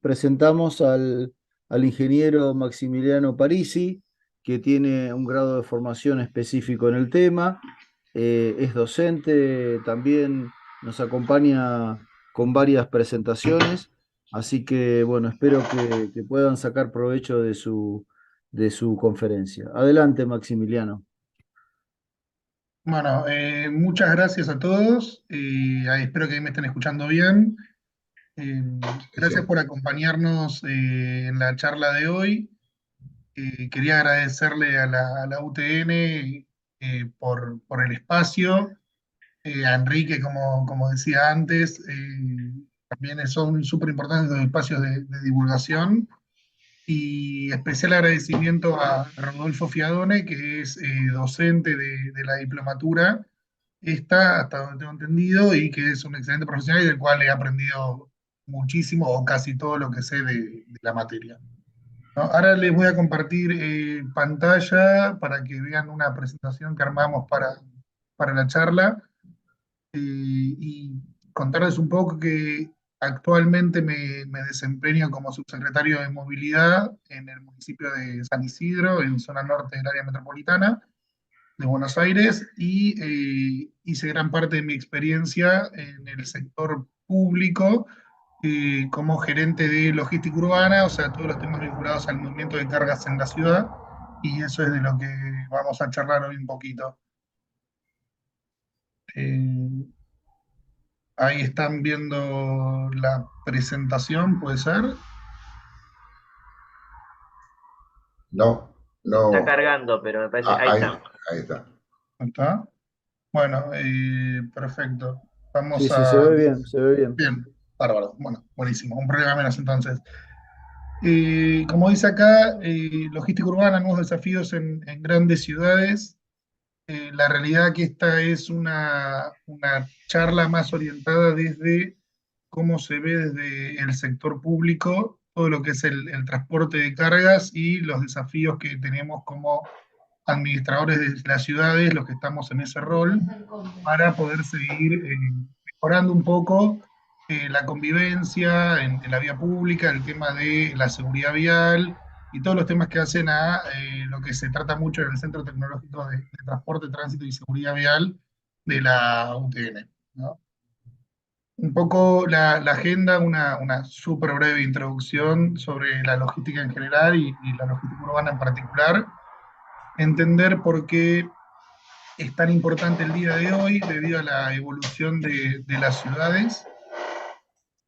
presentamos al ingeniero Maximiliano Parisi, que tiene un grado de formación específico en el tema, es docente, también nos acompaña con varias presentaciones, así que bueno, espero que puedan sacar provecho de su conferencia. Adelante, Maximiliano. Bueno, muchas gracias a todos. Espero que me estén escuchando bien. Eh, Gracias Eso. por acompañarnos en la charla de hoy. Quería agradecerle a la UTN por el espacio, a Enrique, como decía antes. También son súper importantes los espacios de divulgación. Y especial agradecimiento a Rodolfo Fiadone, que es docente de la diplomatura esta, hasta donde tengo entendido, y que es un excelente profesional y del cual he aprendido muchísimo o casi todo lo que sé de la materia. ¿No? Ahora les voy a compartir pantalla para que vean una presentación que armamos para la charla y contarles un poco que actualmente me desempeño como subsecretario de Movilidad en el municipio de San Isidro, en zona norte del área metropolitana de Buenos Aires, y hice gran parte de mi experiencia en el sector público como gerente de logística urbana, o sea, todos los temas vinculados al movimiento de cargas en la ciudad, y eso es de lo que vamos a charlar hoy un poquito. Eh, Ahí están viendo la presentación, ¿puede ser? No, Está no. cargando, pero me parece. Ah, Ahí ahí, está. ahí está. ¿Está? Bueno, perfecto. Sí, Vamos sí, se a... ve bien, se ve bien. Bien, bárbaro. Bueno, buenísimo. Un problema menos entonces. Como dice acá, logística urbana, nuevos desafíos en grandes ciudades. La realidad que esta es una charla más orientada desde cómo se ve desde el sector público todo lo que es el transporte de cargas y los desafíos que tenemos como administradores de las ciudades, los que estamos en ese rol, para poder seguir mejorando un poco la convivencia en la vía pública, el tema de la seguridad vial y todos los temas que hacen a lo que se trata mucho en el Centro Tecnológico de Transporte, Tránsito y Seguridad Vial de la UTN, ¿no? Un poco la agenda, una súper breve introducción sobre la logística en general y la logística urbana en particular, entender por qué es tan importante el día de hoy debido a la evolución de las ciudades,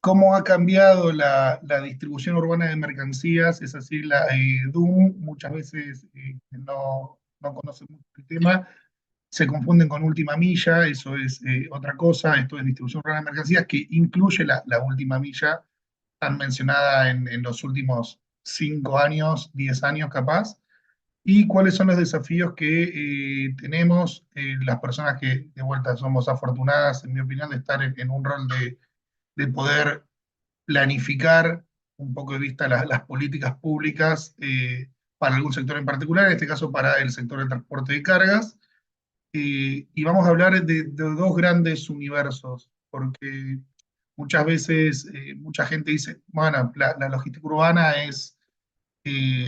cómo ha cambiado la distribución urbana de mercancías, es así, la DUM, muchas veces no conocen mucho el tema, se confunden con última milla, eso es otra cosa, esto es distribución urbana de mercancías que incluye la última milla, tan mencionada en los últimos 5 años, 10 años capaz, y cuáles son los desafíos que tenemos las personas que de vuelta somos afortunadas, en mi opinión, de estar en un rol de poder planificar un poco de vista las políticas públicas para algún sector en particular, en este caso para el sector del transporte de cargas. Y vamos a hablar de dos grandes universos, porque muchas veces mucha gente dice, bueno, la logística urbana es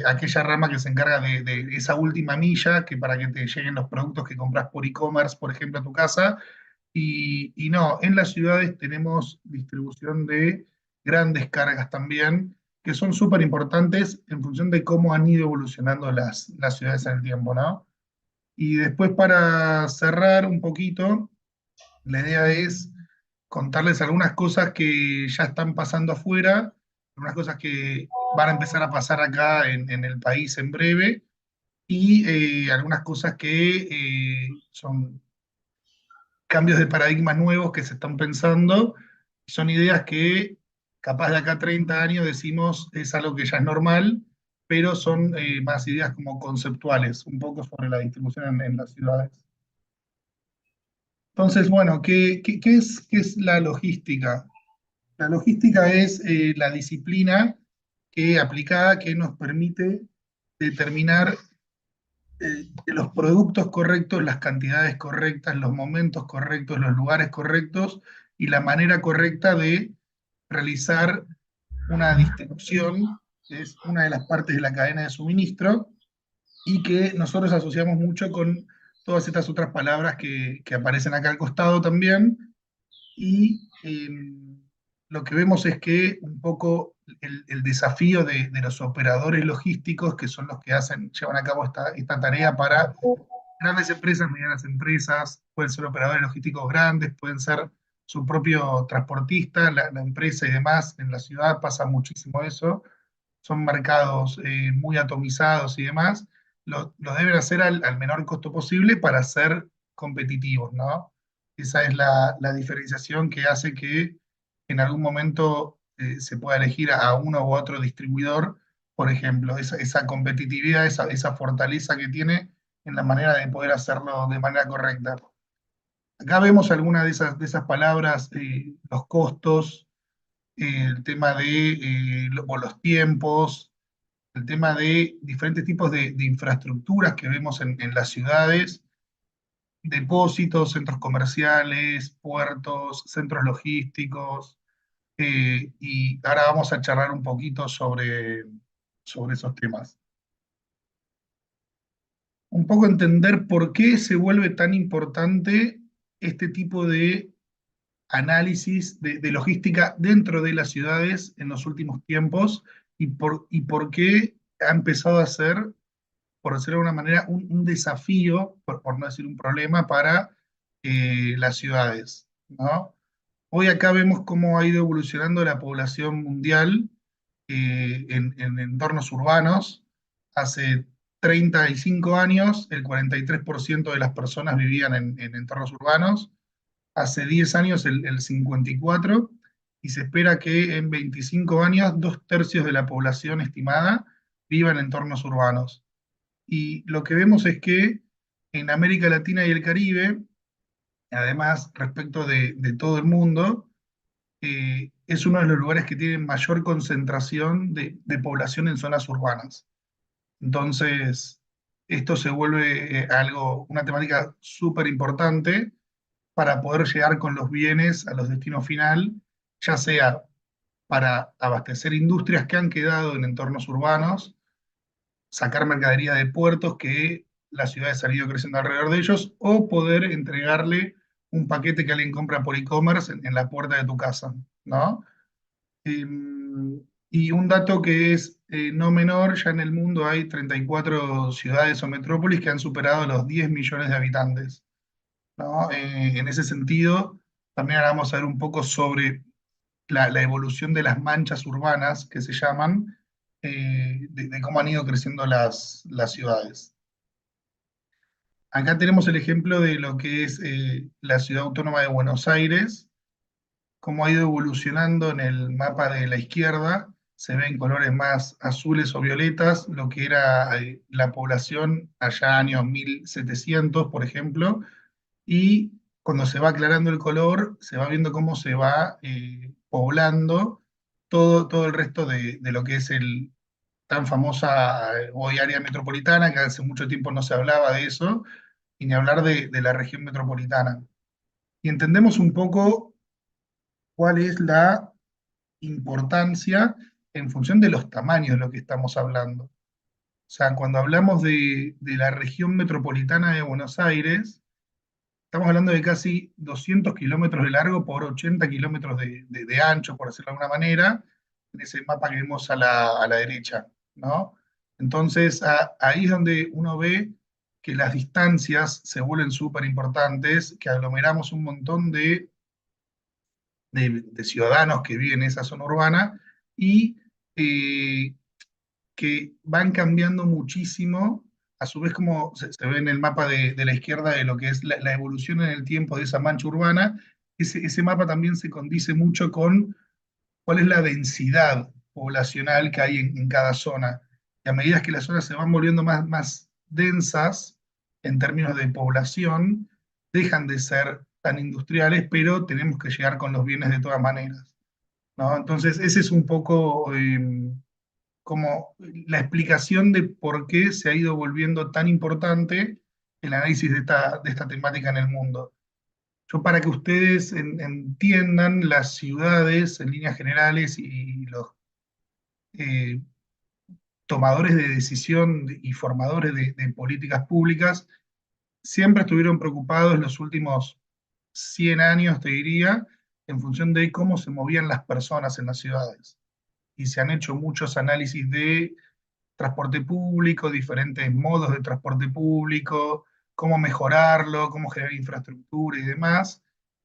aquella rama que se encarga de esa última milla, que para que te lleguen los productos que compras por e-commerce, por ejemplo, a tu casa. Y no, en las ciudades tenemos distribución de grandes cargas también, que son súper importantes en función de cómo han ido evolucionando las ciudades en el tiempo, ¿no? Y después para cerrar un poquito, la idea es contarles algunas cosas que ya están pasando afuera, algunas cosas que van a empezar a pasar acá en el país en breve, y algunas cosas que son cambios de paradigma nuevos que se están pensando, son ideas que capaz de acá a 30 años decimos es algo que ya es normal, pero son más ideas como conceptuales, un poco sobre la distribución en las ciudades. Entonces, bueno, qué es la logística? La logística es la disciplina aplicada que nos permite determinar los productos correctos, las cantidades correctas, los momentos correctos, los lugares correctos y la manera correcta de realizar una distribución, que es una de las partes de la cadena de suministro, y que nosotros asociamos mucho con todas estas otras palabras que aparecen acá al costado también, y lo que vemos es que un poco el desafío de los operadores logísticos, que son los que llevan a cabo esta tarea para grandes empresas, medianas empresas, pueden ser operadores logísticos grandes, pueden ser su propio transportista, la empresa y demás. En la ciudad pasa muchísimo eso, son mercados muy atomizados y demás, lo deben hacer al menor costo posible para ser competitivos, ¿no? Esa es la diferenciación que hace que en algún momento se pueda elegir a uno u otro distribuidor, por ejemplo, esa competitividad, esa fortaleza que tiene en la manera de poder hacerlo de manera correcta. Acá vemos algunas de esas palabras, los costos, el tema de los tiempos, el tema de diferentes tipos de infraestructuras que vemos en las ciudades, depósitos, centros comerciales, puertos, centros logísticos, y ahora vamos a charlar un poquito sobre esos temas. Un poco entender por qué se vuelve tan importante este tipo de análisis de logística dentro de las ciudades en los últimos tiempos y por qué ha empezado a ser, por decirlo de alguna manera, un desafío, por no decir un problema, para las ciudades, ¿no? Hoy acá vemos cómo ha ido evolucionando la población mundial en entornos urbanos. Hace 35 años, el 43% de las personas vivían en entornos urbanos. Hace 10 años, el 54%, y se espera que en 25 años, 2/3 de la población estimada viva en entornos urbanos. Y lo que vemos es que en América Latina y el Caribe, además, respecto de todo el mundo, es uno de los lugares que tiene mayor concentración de población en zonas urbanas. Entonces, esto se vuelve una temática súper importante para poder llegar con los bienes a los destinos final, ya sea para abastecer industrias que han quedado en entornos urbanos, sacar mercadería de puertos que la ciudad ha ido creciendo alrededor de ellos, o poder entregarle un paquete que alguien compra por e-commerce en la puerta de tu casa, ¿no? Y un dato que es no menor, ya en el mundo hay 34 ciudades o metrópolis que han superado los 10 millones de habitantes, ¿no? En ese sentido, también ahora vamos a ver un poco sobre la evolución de las manchas urbanas, que se llaman, de cómo han ido creciendo las ciudades. Acá tenemos el ejemplo de lo que es la ciudad autónoma de Buenos Aires, cómo ha ido evolucionando en el mapa de la izquierda. Se ven colores más azules o violetas, lo que era la población allá años 1700, por ejemplo, y cuando se va aclarando el color, se va viendo cómo se va poblando todo el resto de lo que es el tan famosa hoy área metropolitana, que hace mucho tiempo no se hablaba de eso, y ni hablar de la región metropolitana. Y entendemos un poco cuál es la importancia en función de los tamaños de lo que estamos hablando. O sea, cuando hablamos de la región metropolitana de Buenos Aires, estamos hablando de casi 200 kilómetros de largo por 80 kilómetros de ancho, por decirlo de alguna manera, en ese mapa que vemos a la derecha, ¿no? Entonces, ahí es donde uno ve que las distancias se vuelven súper importantes, que aglomeramos un montón de ciudadanos que viven en esa zona urbana y eh, que van cambiando muchísimo, a su vez como se ve en el mapa de la izquierda de lo que es la evolución en el tiempo de esa mancha urbana. Ese mapa también se condice mucho con cuál es la densidad poblacional que hay en cada zona. Y a medida que las zonas se van volviendo más densas en términos de población, dejan de ser tan industriales, pero tenemos que llegar con los bienes de todas maneras, ¿no? Entonces, ese es un poco como la explicación de por qué se ha ido volviendo tan importante el análisis de esta temática en el mundo. Yo, para que ustedes entiendan las ciudades en líneas generales y eh, tomadores de decisión y formadores de políticas públicas siempre estuvieron preocupados en los últimos 100 años, te diría, en función de cómo se movían las personas en las ciudades. Y se han hecho muchos análisis de transporte público, diferentes modos de transporte público, cómo mejorarlo, cómo generar infraestructura y demás.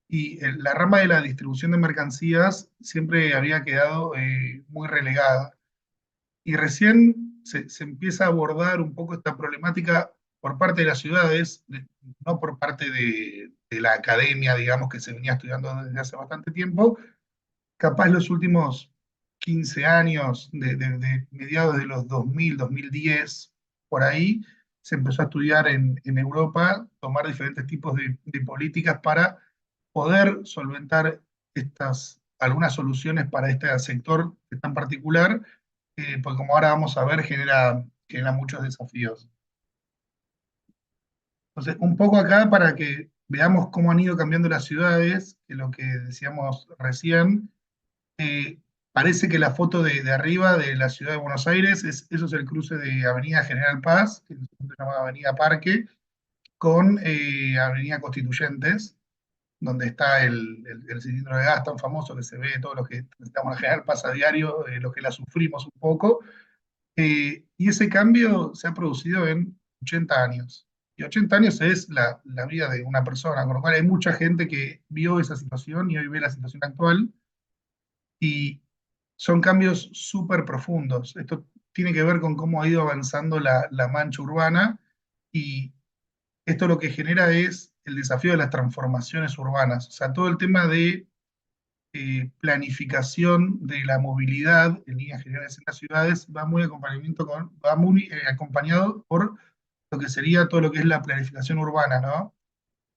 Y la rama de la distribución de mercancías siempre había quedado muy relegada. Y recién se empieza a abordar un poco esta problemática por parte de las ciudades, no por parte de la academia, digamos, que se venía estudiando desde hace bastante tiempo, capaz los últimos 15 años, de mediados de los 2000, 2010, por ahí, se empezó a estudiar en Europa, tomar diferentes tipos de políticas para poder solventar algunas soluciones para este sector tan particular, porque como ahora vamos a ver, genera muchos desafíos. Entonces, un poco acá para que veamos cómo han ido cambiando las ciudades, que lo que decíamos recién, eh, parece que la foto de arriba de la ciudad de Buenos Aires, eso es el cruce de Avenida General Paz, que se llama Avenida Parque, con Avenida Constituyentes, donde está el cilindro de gas tan famoso que se ve, todos los que necesitamos la General Paz a diario, los que la sufrimos un poco. Y ese cambio se ha producido en 80 años. Y 80 años es la vida de una persona, con lo cual hay mucha gente que vio esa situación y hoy ve la situación actual. Y son cambios súper profundos. Esto tiene que ver con cómo ha ido avanzando la mancha urbana y esto lo que genera es el desafío de las transformaciones urbanas. O sea, todo el tema de planificación de la movilidad en líneas generales en las ciudades va muy acompañado por lo que sería todo lo que es la planificación urbana, ¿no?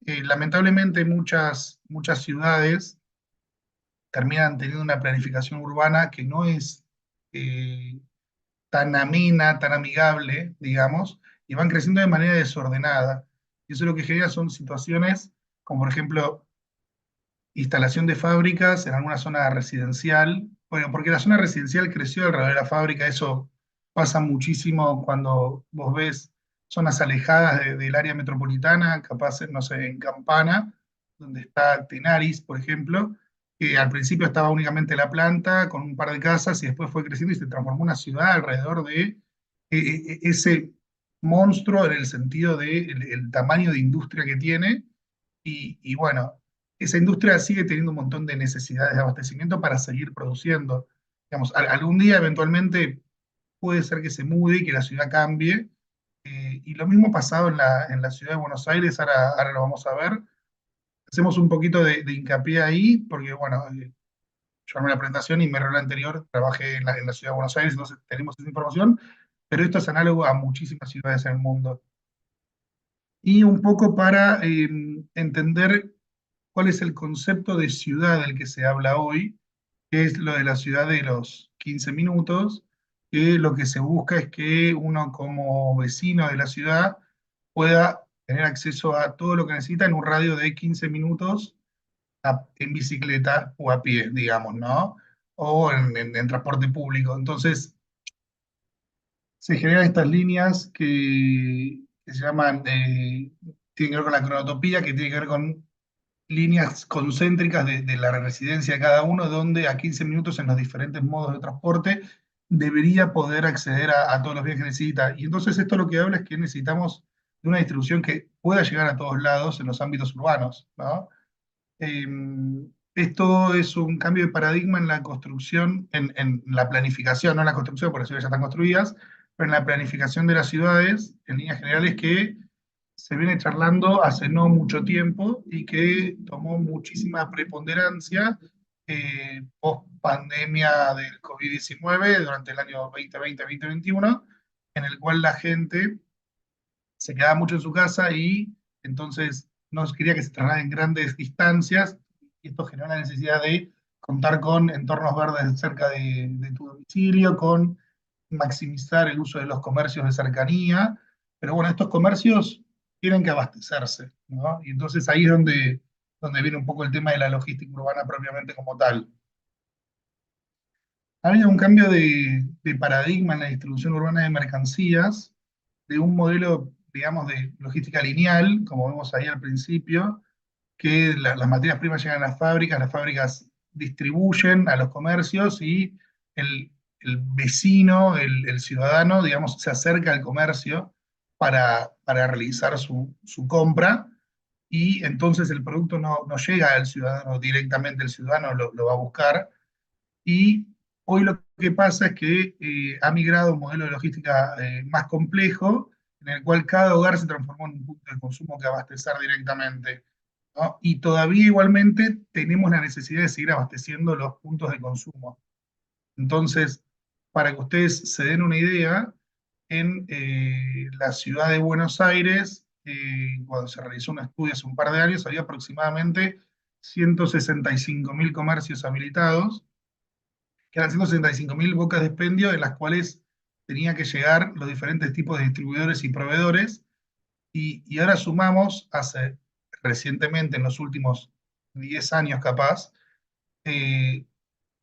Lamentablemente muchas ciudades terminan teniendo una planificación urbana que no es eh, tan amena, tan amigable, digamos, y van creciendo de manera desordenada. Y eso lo que genera son situaciones como, por ejemplo, instalación de fábricas en alguna zona residencial. Bueno, porque la zona residencial creció alrededor de la fábrica, eso pasa muchísimo cuando vos ves zonas alejadas del área metropolitana, capaz, no sé, en Campana, donde está Tenaris, por ejemplo, que al principio estaba únicamente la planta con un par de casas y después fue creciendo y se transformó en una ciudad alrededor de ese monstruo en el sentido del el tamaño de industria que tiene. Y bueno, esa industria sigue teniendo un montón de necesidades de abastecimiento para seguir produciendo. Digamos, algún día eventualmente puede ser que se mude y que la ciudad cambie. Y lo mismo pasado en la ciudad de Buenos Aires, ahora lo vamos a ver. Hacemos un poquito de hincapié ahí, porque bueno, yo armé la presentación y mi rol anterior trabajé en la ciudad de Buenos Aires, entonces tenemos esa información, pero esto es análogo a muchísimas ciudades en el mundo. Y un poco para entender cuál es el concepto de ciudad del que se habla hoy, que es lo de la ciudad de los 15 minutos, que lo que se busca es que uno como vecino de la ciudad pueda tener acceso a todo lo que necesita en un radio de 15 minutos en bicicleta o a pie, digamos, ¿no? O en transporte público. Entonces, se generan estas líneas que se llaman, tienen que ver con la cronotopía, que tiene que ver con líneas concéntricas de la residencia de cada uno, donde a 15 minutos en los diferentes modos de transporte debería poder acceder a todos los bienes que necesita. Y entonces esto lo que habla es que necesitamos de una distribución que pueda llegar a todos lados en los ámbitos urbanos, ¿no? Eh, Esto es un cambio de paradigma en la construcción, en la planificación, no en la construcción, porque las ciudades ya están construidas, pero en la planificación de las ciudades, en líneas generales, que se viene charlando hace no mucho tiempo y que tomó muchísima preponderancia post pandemia del COVID-19 durante el año 2020-2021, en el cual la gente se quedaba mucho en su casa y entonces no quería que se trasladen grandes distancias y esto generó la necesidad de contar con entornos verdes cerca de tu domicilio, con maximizar el uso de los comercios de cercanía, pero bueno, estos comercios tienen que abastecerse, ¿no? Y entonces ahí es donde viene un poco el tema de la logística urbana propiamente como tal. Ha habido un cambio de paradigma en la distribución urbana de mercancías, de un modelo, digamos, de logística lineal, como vemos ahí al principio, que las materias primas llegan a las fábricas distribuyen a los comercios y el, el vecino, el ciudadano, digamos, se acerca al comercio para realizar su compra y entonces el producto no llega al ciudadano directamente, el ciudadano lo va a buscar y hoy lo que pasa es que ha migrado a un modelo de logística más complejo, en el cual cada hogar se transformó en un punto de consumo que abastecer directamente, ¿no? Y todavía igualmente tenemos la necesidad de seguir abasteciendo los puntos de consumo. Entonces, para que ustedes se den una idea, en la ciudad de Buenos Aires, cuando se realizó un estudio hace un par de años, había aproximadamente 165.000 comercios habilitados, que eran 165.000 bocas de expendio en las cuales tenía que llegar los diferentes tipos de distribuidores y proveedores, y ahora sumamos, hace recientemente, en los últimos 10 años capaz, eh,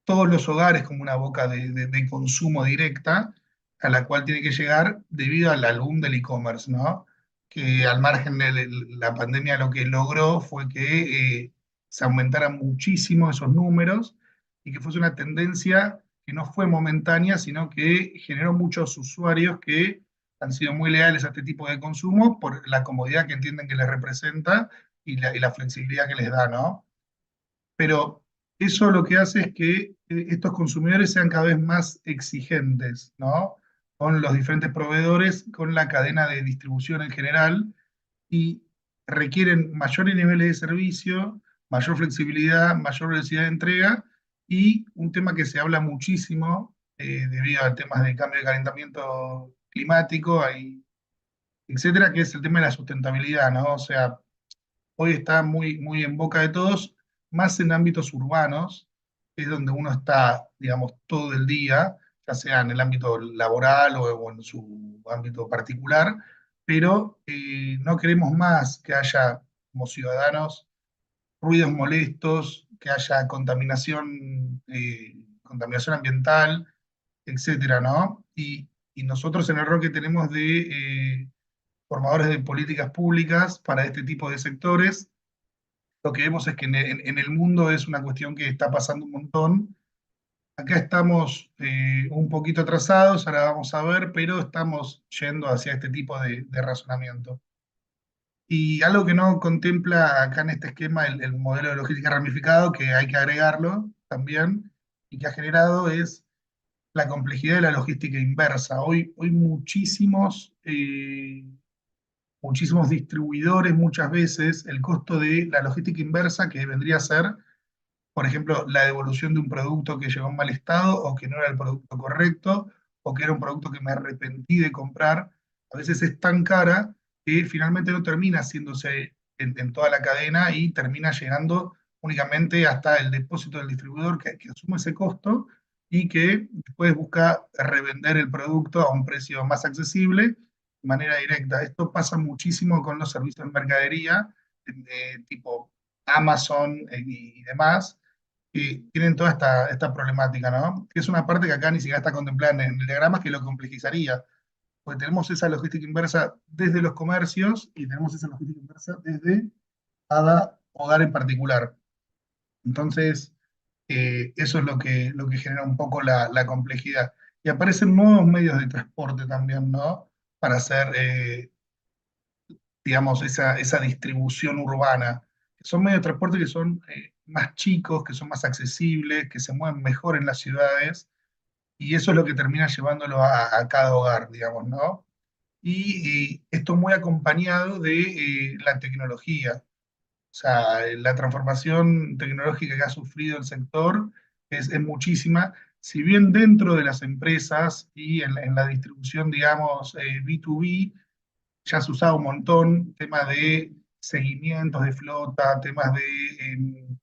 todos los hogares como una boca de consumo directa a la cual tiene que llegar debido al boom del e-commerce, ¿no? Que al margen de la pandemia lo que logró fue que se aumentaran muchísimo esos números y que fuese una tendencia que no fue momentánea, sino que generó muchos usuarios que han sido muy leales a este tipo de consumo por la comodidad que entienden que les representa y la flexibilidad que les da, ¿no? Pero eso lo que hace es que estos consumidores sean cada vez más exigentes, ¿no? Con los diferentes proveedores, con la cadena de distribución en general, y requieren mayores niveles de servicio, mayor flexibilidad, mayor velocidad de entrega, y un tema que se habla muchísimo debido a temas de cambio de calentamiento climático, etcétera, que es el tema de la sustentabilidad, ¿no? O sea, hoy está muy en boca de todos, más en ámbitos urbanos, que es donde uno está, digamos, todo el día, ya sea en el ámbito laboral o en su ámbito particular, pero no queremos más que haya como ciudadanos ruidos molestos, que haya contaminación ambiental, etcétera, ¿no? Y nosotros en el rol que tenemos de formadores de políticas públicas para este tipo de sectores, lo que vemos es que en el mundo es una cuestión que está pasando un montón. Acá estamos un poquito atrasados, ahora vamos a ver, pero estamos yendo hacia este tipo de razonamiento. Y algo que no contempla acá en este esquema el modelo de logística ramificado, que hay que agregarlo también, y que ha generado es la complejidad de la logística inversa. Hoy muchísimos distribuidores, muchas veces el costo de la logística inversa, que vendría a ser, por ejemplo, la devolución de un producto que llegó en mal estado o que no era el producto correcto o que era un producto que me arrepentí de comprar, a veces es tan cara que finalmente no termina haciéndose en toda la cadena y termina llegando únicamente hasta el depósito del distribuidor que asume ese costo y que después busca revender el producto a un precio más accesible de manera directa. Esto pasa muchísimo con los servicios de mercadería, tipo Amazon y demás, que tienen toda esta problemática, ¿no? Que es una parte que acá ni siquiera está contemplada en el diagrama, que lo complejizaría, porque tenemos esa logística inversa desde los comercios y tenemos esa logística inversa desde cada hogar en particular. Entonces, eso es lo que genera un poco la complejidad. Y aparecen nuevos medios de transporte también, ¿no? Para hacer, digamos, esa distribución urbana. Son medios de transporte que son más chicos, que son más accesibles, que se mueven mejor en las ciudades, y eso es lo que termina llevándolo a cada hogar, digamos, ¿no? Y esto muy acompañado de la tecnología. O sea, la transformación tecnológica que ha sufrido el sector es muchísima. Si bien dentro de las empresas y en la distribución, digamos, B2B, ya se usaba un montón, temas de seguimientos de flota, temas de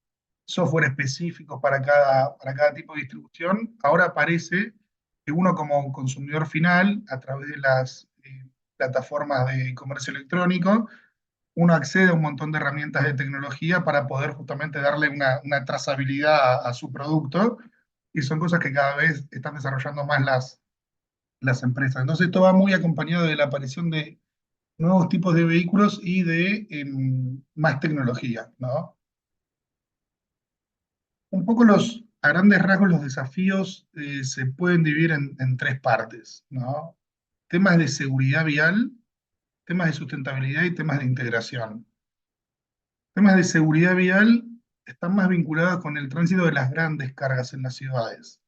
software específicos para cada tipo de distribución. Ahora parece que uno como consumidor final, a través de las plataformas de comercio electrónico, uno accede a un montón de herramientas de tecnología para poder justamente darle una trazabilidad a su producto y son cosas que cada vez están desarrollando más las empresas. Entonces esto va muy acompañado de la aparición de nuevos tipos de vehículos y de más tecnología, ¿no? Un poco a grandes rasgos los desafíos se pueden dividir en tres partes, ¿no? Temas de seguridad vial, temas de sustentabilidad y temas de integración. Temas de seguridad vial están más vinculados con el tránsito de las grandes cargas en las ciudades,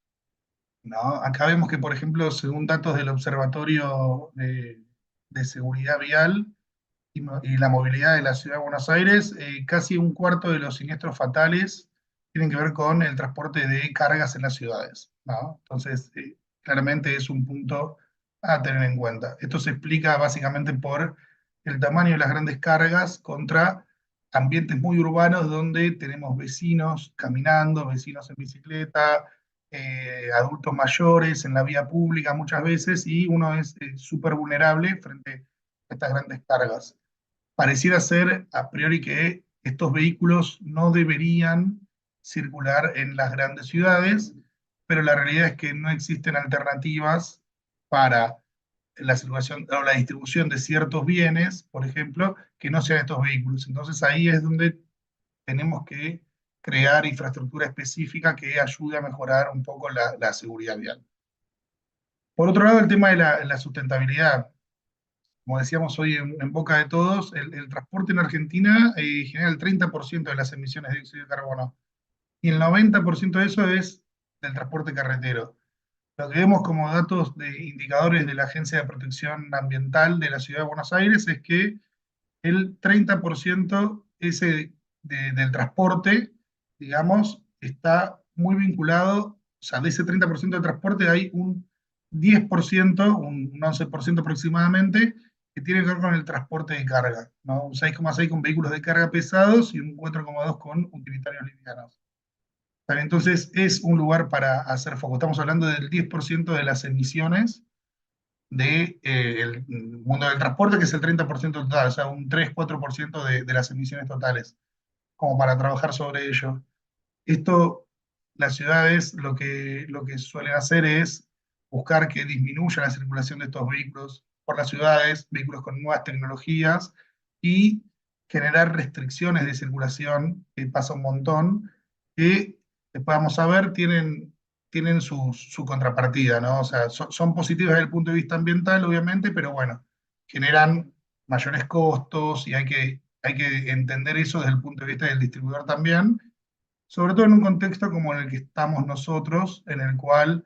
¿no? Acá vemos que, por ejemplo, según datos del Observatorio de Seguridad Vial y la Movilidad de la Ciudad de Buenos Aires, casi un cuarto de los siniestros fatales tienen que ver con el transporte de cargas en las ciudades, ¿no? Entonces, claramente es un punto a tener en cuenta. Esto se explica básicamente por el tamaño de las grandes cargas contra ambientes muy urbanos donde tenemos vecinos caminando, vecinos en bicicleta, adultos mayores en la vía pública muchas veces, y uno es súper vulnerable frente a estas grandes cargas. Pareciera ser a priori que estos vehículos no deberían circular en las grandes ciudades, pero la realidad es que no existen alternativas para la circulación o la distribución de ciertos bienes, por ejemplo, que no sean estos vehículos. Entonces ahí es donde tenemos que crear infraestructura específica que ayude a mejorar un poco la seguridad vial. Por otro lado, el tema de la sustentabilidad. Como decíamos hoy en boca de todos, el transporte en Argentina genera el 30% de las emisiones de dióxido de carbono, y el 90% de eso es del transporte carretero. Lo que vemos como datos de indicadores de la Agencia de Protección Ambiental de la Ciudad de Buenos Aires es que el 30% ese del transporte, digamos, está muy vinculado, o sea, de ese 30% de transporte hay un 10%, un 11% aproximadamente, que tiene que ver con el transporte de carga, ¿no? Un 6,6 con vehículos de carga pesados y un 4,2 con utilitarios livianos. Entonces es un lugar para hacer foco. Estamos hablando del 10% de las emisiones del mundo del transporte, que es el 30% total, o sea, un 3-4% de las emisiones totales, como para trabajar sobre ello. Esto, las ciudades lo que suelen hacer es buscar que disminuya la circulación de estos vehículos por las ciudades, vehículos con nuevas tecnologías, y generar restricciones de circulación, que pasa un montón, que después vamos a ver, tienen su contrapartida, ¿no? O sea, son positivas desde el punto de vista ambiental, obviamente, pero bueno, generan mayores costos y hay que entender eso desde el punto de vista del distribuidor también, sobre todo en un contexto como en el que estamos nosotros, en el cual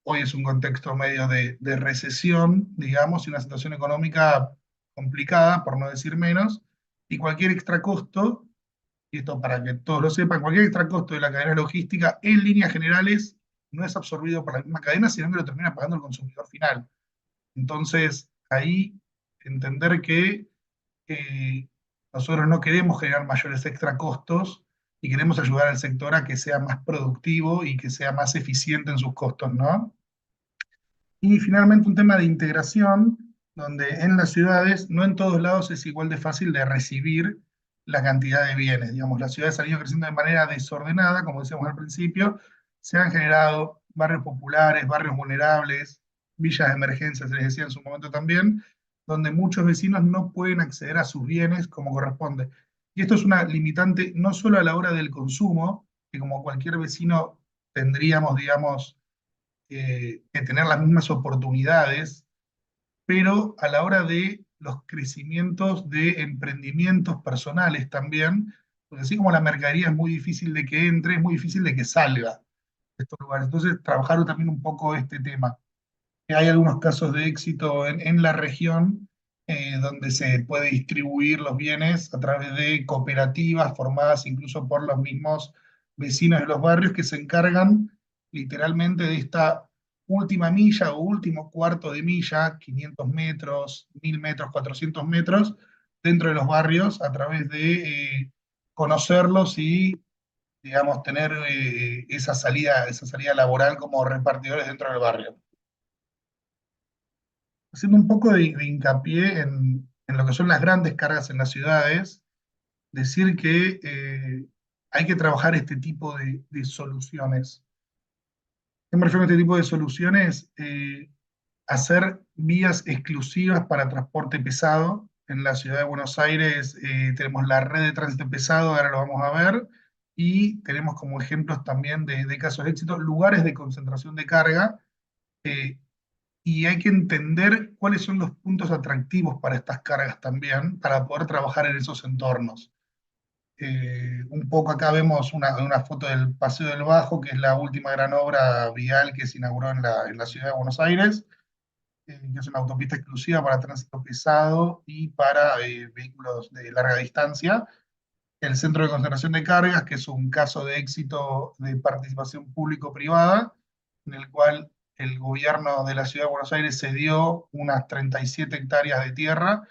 hoy es un contexto medio de recesión, digamos, y una situación económica complicada, por no decir menos, y cualquier extra costo, y esto para que todos lo sepan, cualquier extra costo de la cadena logística, en líneas generales, no es absorbido por la misma cadena, sino que lo termina pagando el consumidor final. Entonces, ahí entender que eh, nosotros no queremos generar mayores extra costos y queremos ayudar al sector a que sea más productivo y que sea más eficiente en sus costos, ¿no? Y finalmente un tema de integración, donde en las ciudades no en todos lados es igual de fácil de recibir la cantidad de bienes. Digamos, las ciudades han ido creciendo de manera desordenada, como decíamos al principio, se han generado barrios populares, barrios vulnerables, villas de emergencia, se les decía en su momento también, donde muchos vecinos no pueden acceder a sus bienes como corresponde. Y esto es una limitante no solo a la hora del consumo, que como cualquier vecino tendríamos, digamos, que tener las mismas oportunidades, pero a la hora de los crecimientos de emprendimientos personales también, porque así como la mercadería es muy difícil de que entre, es muy difícil de que salga de estos lugares. Entonces, trabajar también un poco este tema. Hay algunos casos de éxito en la región, donde se puede distribuir los bienes a través de cooperativas formadas incluso por los mismos vecinos de los barrios, que se encargan literalmente de esta última milla o último cuarto de milla, 500 metros, 1000 metros, 400 metros, dentro de los barrios, a través de conocerlos y, digamos, tener esa salida laboral como repartidores dentro del barrio. Haciendo un poco de hincapié en lo que son las grandes cargas en las ciudades, decir que hay que trabajar este tipo de soluciones. ¿Qué me refiero a este tipo de soluciones? Hacer vías exclusivas para transporte pesado. En la ciudad de Buenos Aires tenemos la red de tránsito pesado, ahora lo vamos a ver, y tenemos como ejemplos también de casos de éxito, lugares de concentración de carga, eh, y hay que entender cuáles son los puntos atractivos para estas cargas también, para poder trabajar en esos entornos. Un poco acá vemos una foto del Paseo del Bajo, que es la última gran obra vial que se inauguró en la ciudad de Buenos Aires, que es una autopista exclusiva para tránsito pesado y para vehículos de larga distancia. El Centro de Concentración de Cargas, que es un caso de éxito de participación público-privada, en el cual el gobierno de la Ciudad de Buenos Aires cedió unas 37 hectáreas de tierra,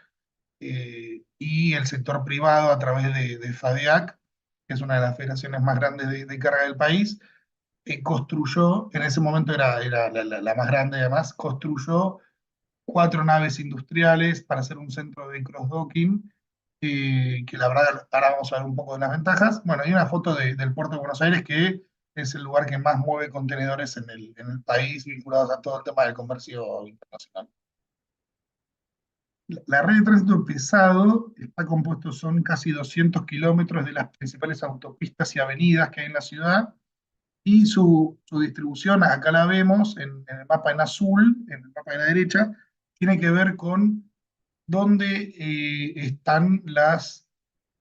y el sector privado, a través de FADEAC, que es una de las federaciones más grandes de carga del país, construyó, en ese momento era la más grande además, construyó 4 naves industriales para hacer un centro de cross-docking, que la verdad ahora vamos a ver un poco de las ventajas. Bueno, hay una foto del puerto de Buenos Aires, que es el lugar que más mueve contenedores en el país, vinculados a todo el tema del comercio internacional. La red de tránsito pesado está compuesto, son casi 200 kilómetros de las principales autopistas y avenidas que hay en la ciudad, y su distribución, acá la vemos en el mapa en azul, en el mapa de la derecha, tiene que ver con dónde están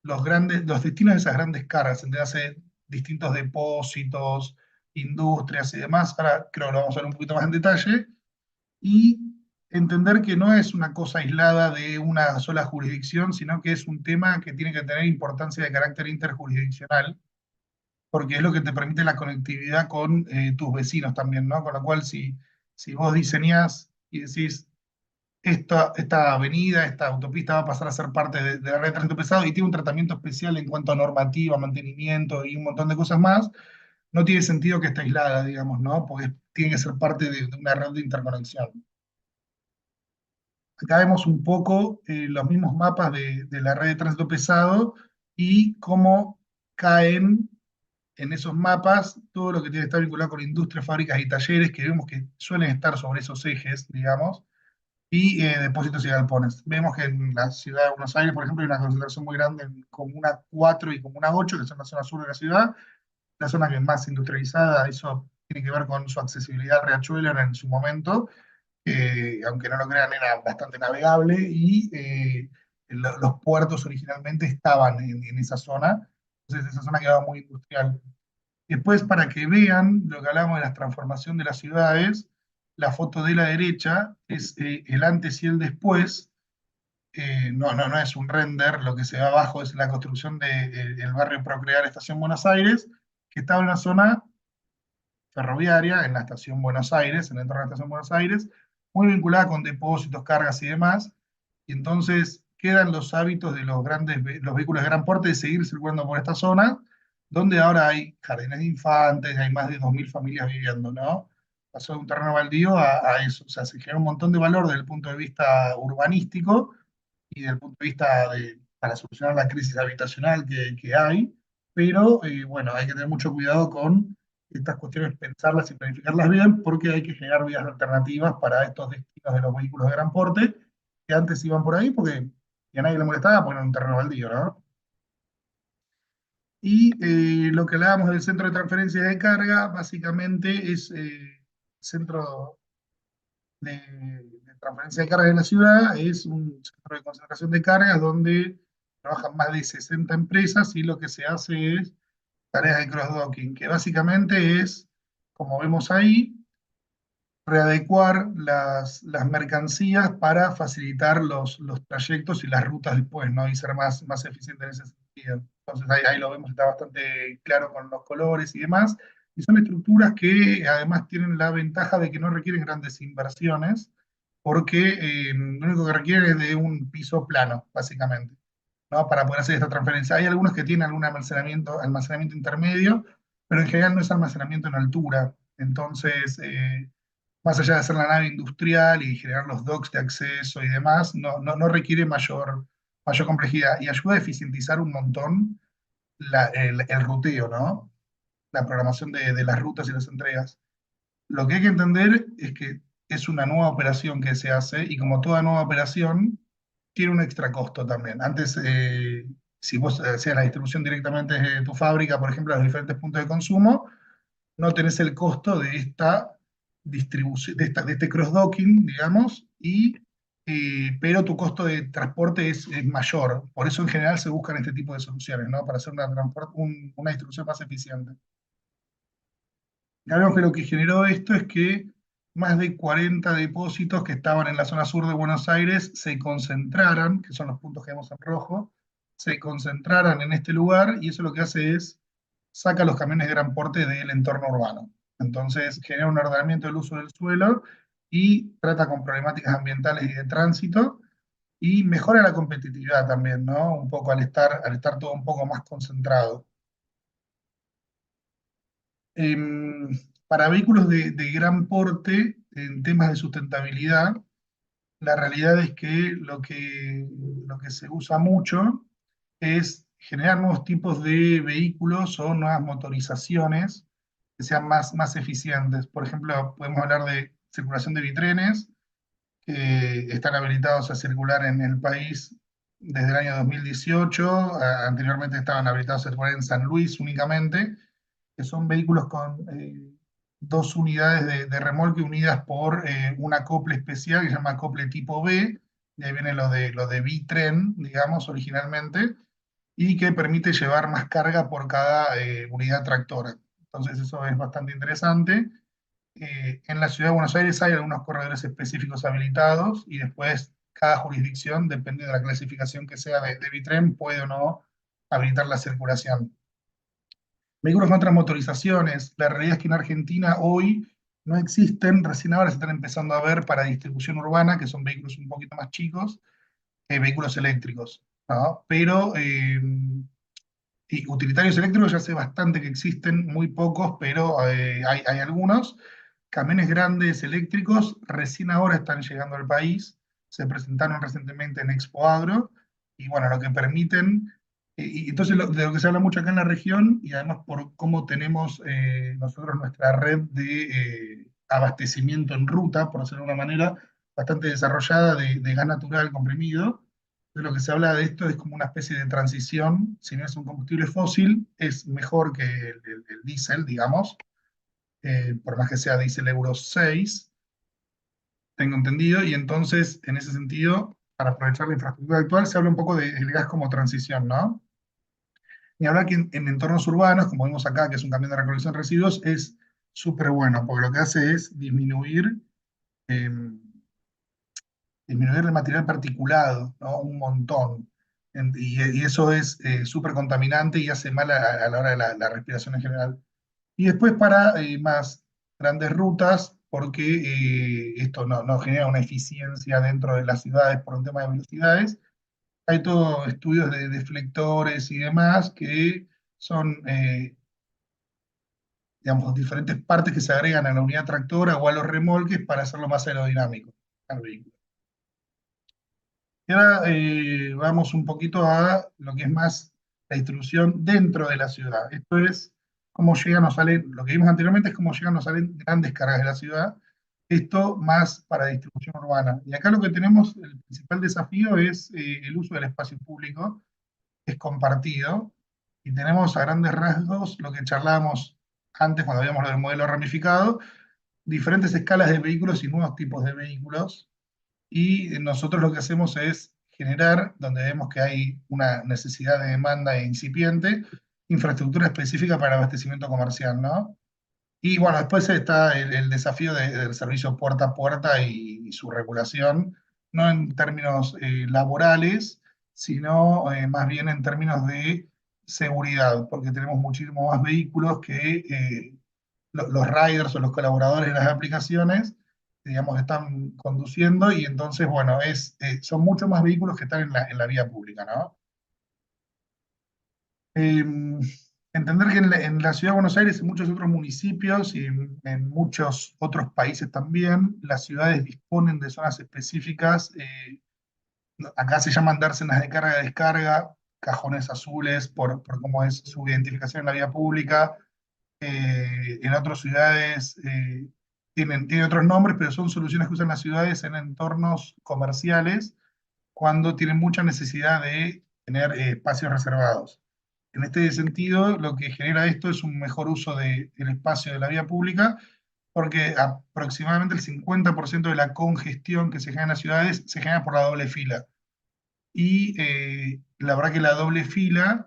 los destinos de esas grandes cargas, donde hace distintos depósitos, industrias y demás. Ahora creo que lo vamos a ver un poquito más en detalle, y entender que no es una cosa aislada de una sola jurisdicción, sino que es un tema que tiene que tener importancia de carácter interjurisdiccional, porque es lo que te permite la conectividad con tus vecinos también, ¿no? Con lo cual, si vos diseñás y decís, esta avenida, esta autopista va a pasar a ser parte de la red de tránsito pesado y tiene un tratamiento especial en cuanto a normativa, mantenimiento y un montón de cosas más, no tiene sentido que esté aislada, digamos, ¿no? Porque tiene que ser parte de una red de interconexión. Acá vemos un poco los mismos mapas de la red de tránsito pesado y cómo caen en esos mapas todo lo que tiene que estar vinculado con industrias, fábricas y talleres, que vemos que suelen estar sobre esos ejes, digamos, y depósitos y galpones. Vemos que en la ciudad de Buenos Aires, por ejemplo, hay una concentración muy grande en Comuna 4 y Comuna 8, que son la zona sur de la ciudad, la zona que es más industrializada. Eso tiene que ver con su accesibilidad al riachuelo en su momento, aunque no lo crean, era bastante navegable, y los puertos originalmente estaban en esa zona, entonces esa zona quedaba muy industrial. Después, para que vean lo que hablamos de la transformación de las ciudades, la foto de la derecha es el antes y el después. No es un render, lo que se ve abajo es la construcción del barrio Procrear Estación Buenos Aires, que estaba en una zona ferroviaria, en la Estación Buenos Aires, en el entorno de la Estación Buenos Aires, muy vinculada con depósitos, cargas y demás, y entonces quedan los hábitos de los vehículos de gran porte de seguir circulando por esta zona, donde ahora hay jardines de infantes, hay más de 2.000 familias viviendo, ¿no? Pasó de un terreno baldío a eso, o sea, se genera un montón de valor desde el punto de vista urbanístico y desde el punto de vista para solucionar la crisis habitacional que hay, pero bueno, hay que tener mucho cuidado con estas cuestiones, pensarlas y planificarlas bien, porque hay que generar vías alternativas para estos destinos de los vehículos de gran porte, que antes iban por ahí porque a nadie le molestaba poner un terreno baldío, ¿no? Y lo que hablábamos del centro de transferencia de carga, básicamente es centro de transferencia de carga en la ciudad, es un centro de concentración de cargas donde trabajan más de 60 empresas, y lo que se hace es tareas de cross-docking, que básicamente es, como vemos ahí, readecuar las mercancías para facilitar los trayectos y las rutas después, ¿no? Y ser más eficiente en ese sentido. Entonces ahí lo vemos, está bastante claro con los colores y demás. Y son estructuras que además tienen la ventaja de que no requieren grandes inversiones, porque lo único que requieren es de un piso plano, básicamente, ¿no? Para poder hacer esta transferencia. Hay algunos que tienen algún almacenamiento intermedio, pero en general no es almacenamiento en altura. Entonces, más allá de hacer la nave industrial y generar los docks de acceso y demás, no requiere mayor complejidad, y ayuda a eficientizar un montón el ruteo, ¿no? La programación de las rutas y las entregas. Lo que hay que entender es que es una nueva operación que se hace y como toda nueva operación, tiene un extra costo también. Antes, si vos hacías la distribución directamente desde tu fábrica, por ejemplo, a los diferentes puntos de consumo, no tenés el costo de esta distribución, de este cross-docking, digamos, pero tu costo de transporte es mayor. Por eso en general se buscan este tipo de soluciones, ¿no? Para hacer una distribución más eficiente. Claro que lo que generó esto es que más de 40 depósitos que estaban en la zona sur de Buenos Aires se concentraran, que son los puntos que vemos en rojo, se concentraran en este lugar y eso lo que hace es saca los camiones de gran porte del entorno urbano. Entonces genera un ordenamiento del uso del suelo y trata con problemáticas ambientales y de tránsito y mejora la competitividad también, ¿no? Un poco al estar todo un poco más concentrado. Em, para vehículos de gran porte, en temas de sustentabilidad, la realidad es que lo que se usa mucho es generar nuevos tipos de vehículos o nuevas motorizaciones que sean más eficientes. Por ejemplo, podemos hablar de circulación de bitrenes, que están habilitados a circular en el país desde el año 2018. Anteriormente estaban habilitados a circular en San Luis únicamente, que son vehículos con dos unidades de remolque unidas por un acople especial que se llama acople tipo B, de ahí viene lo de bitren, digamos, originalmente, y que permite llevar más carga por cada unidad tractora. Entonces eso es bastante interesante. En la ciudad de Buenos Aires hay algunos corredores específicos habilitados y después cada jurisdicción, depende de la clasificación que sea de bitren, puede o no habilitar la circulación. Vehículos con otras motorizaciones. La realidad es que en Argentina hoy no existen, recién ahora se están empezando a ver para distribución urbana, que son vehículos un poquito más chicos, vehículos eléctricos, ¿no? Pero y utilitarios eléctricos ya hace bastante que existen, muy pocos, pero hay algunos. Camiones grandes eléctricos recién ahora están llegando al país, se presentaron recientemente en Expo Agro, y bueno, lo que permiten, y entonces de lo que se habla mucho acá en la región, y además por cómo tenemos nosotros nuestra red de abastecimiento en ruta, por decirlo de una manera, bastante desarrollada de gas natural comprimido. De lo que se habla de esto es como una especie de transición, si no es un combustible fósil, es mejor que el diésel, digamos, por más que sea diésel Euro 6, tengo entendido, y entonces, en ese sentido, para aprovechar la infraestructura actual, se habla un poco del gas como transición, ¿no? Y hablar que en entornos urbanos, como vimos acá, que es un camión de recolección de residuos, es súper bueno, porque lo que hace es eh, disminuir el material particulado, ¿no? Un montón. Y eso es súper contaminante y hace mal a la hora de la respiración en general. Y después para más grandes rutas, porque esto no genera una eficiencia dentro de las ciudades por un tema de velocidades. Hay todo estudios de deflectores y demás que son, digamos, diferentes partes que se agregan a la unidad tractora o a los remolques para hacerlo más aerodinámico al vehículo. Y ahora vamos un poquito a lo que es más la distribución dentro de la ciudad. Esto es cómo llegan o salen, lo que vimos anteriormente es cómo llegan o salen grandes cargas de la ciudad. Esto más para distribución urbana. Y acá lo que tenemos, el principal desafío es el uso del espacio público, es compartido. Y tenemos a grandes rasgos lo que charlábamos antes cuando habíamos del modelo ramificado, diferentes escalas de vehículos y nuevos tipos de vehículos, y nosotros lo que hacemos es generar, donde vemos que hay una necesidad de demanda incipiente, infraestructura específica para abastecimiento comercial, ¿no? Y bueno, después está el desafío del servicio puerta a puerta y su regulación, no en términos laborales, sino más bien en términos de seguridad, porque tenemos muchísimos más vehículos que los riders o los colaboradores de las aplicaciones, digamos, están conduciendo y entonces, bueno, son muchos más vehículos que están en la vía pública, ¿no? Eh, entender que en la ciudad de Buenos Aires y en muchos otros municipios y en muchos otros países también, las ciudades disponen de zonas específicas, acá se llaman dársenas de carga-descarga, cajones azules por cómo es su identificación en la vía pública. En otras ciudades tiene otros nombres, pero son soluciones que usan las ciudades en entornos comerciales cuando tienen mucha necesidad de tener espacios reservados. En este sentido, lo que genera esto es un mejor uso del espacio de la vía pública, porque aproximadamente el 50% de la congestión que se genera en las ciudades se genera por la doble fila. Y la verdad que la doble fila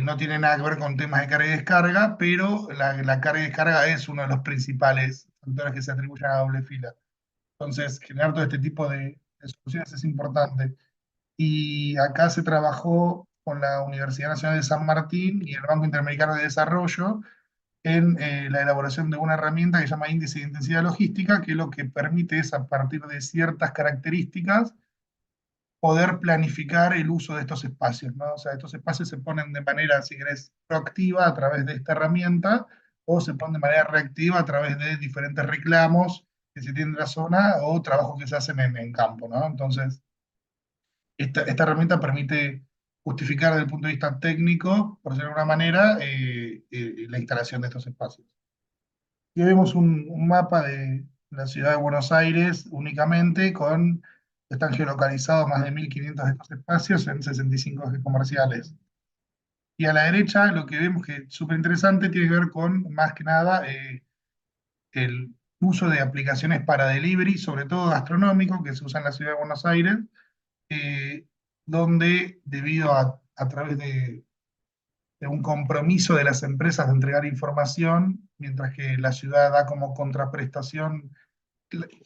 no tiene nada que ver con temas de carga y descarga, pero la carga y descarga es uno de los principales factores que se atribuyen a la doble fila. Entonces, generar todo este tipo de soluciones es importante. Y acá se trabajó con la Universidad Nacional de San Martín y el Banco Interamericano de Desarrollo en la elaboración de una herramienta que se llama Índice de Intensidad Logística, que lo que permite es, a partir de ciertas características, poder planificar el uso de estos espacios, ¿no? O sea, estos espacios se ponen de manera, si querés, proactiva a través de esta herramienta, o se ponen de manera reactiva a través de diferentes reclamos que se tienen en la zona o trabajos que se hacen en campo, ¿no? Entonces, esta herramienta permite justificar desde el punto de vista técnico, por decirlo de alguna manera, la instalación de estos espacios. Aquí vemos un mapa de la ciudad de Buenos Aires únicamente, están geolocalizados más de 1.500 de estos espacios en 65 ejes comerciales. Y a la derecha lo que vemos que es súper interesante tiene que ver con, más que nada, el uso de aplicaciones para delivery, sobre todo gastronómico, que se usa en la ciudad de Buenos Aires, eh, donde debido a través de un compromiso de las empresas de entregar información, mientras que la ciudad da como contraprestación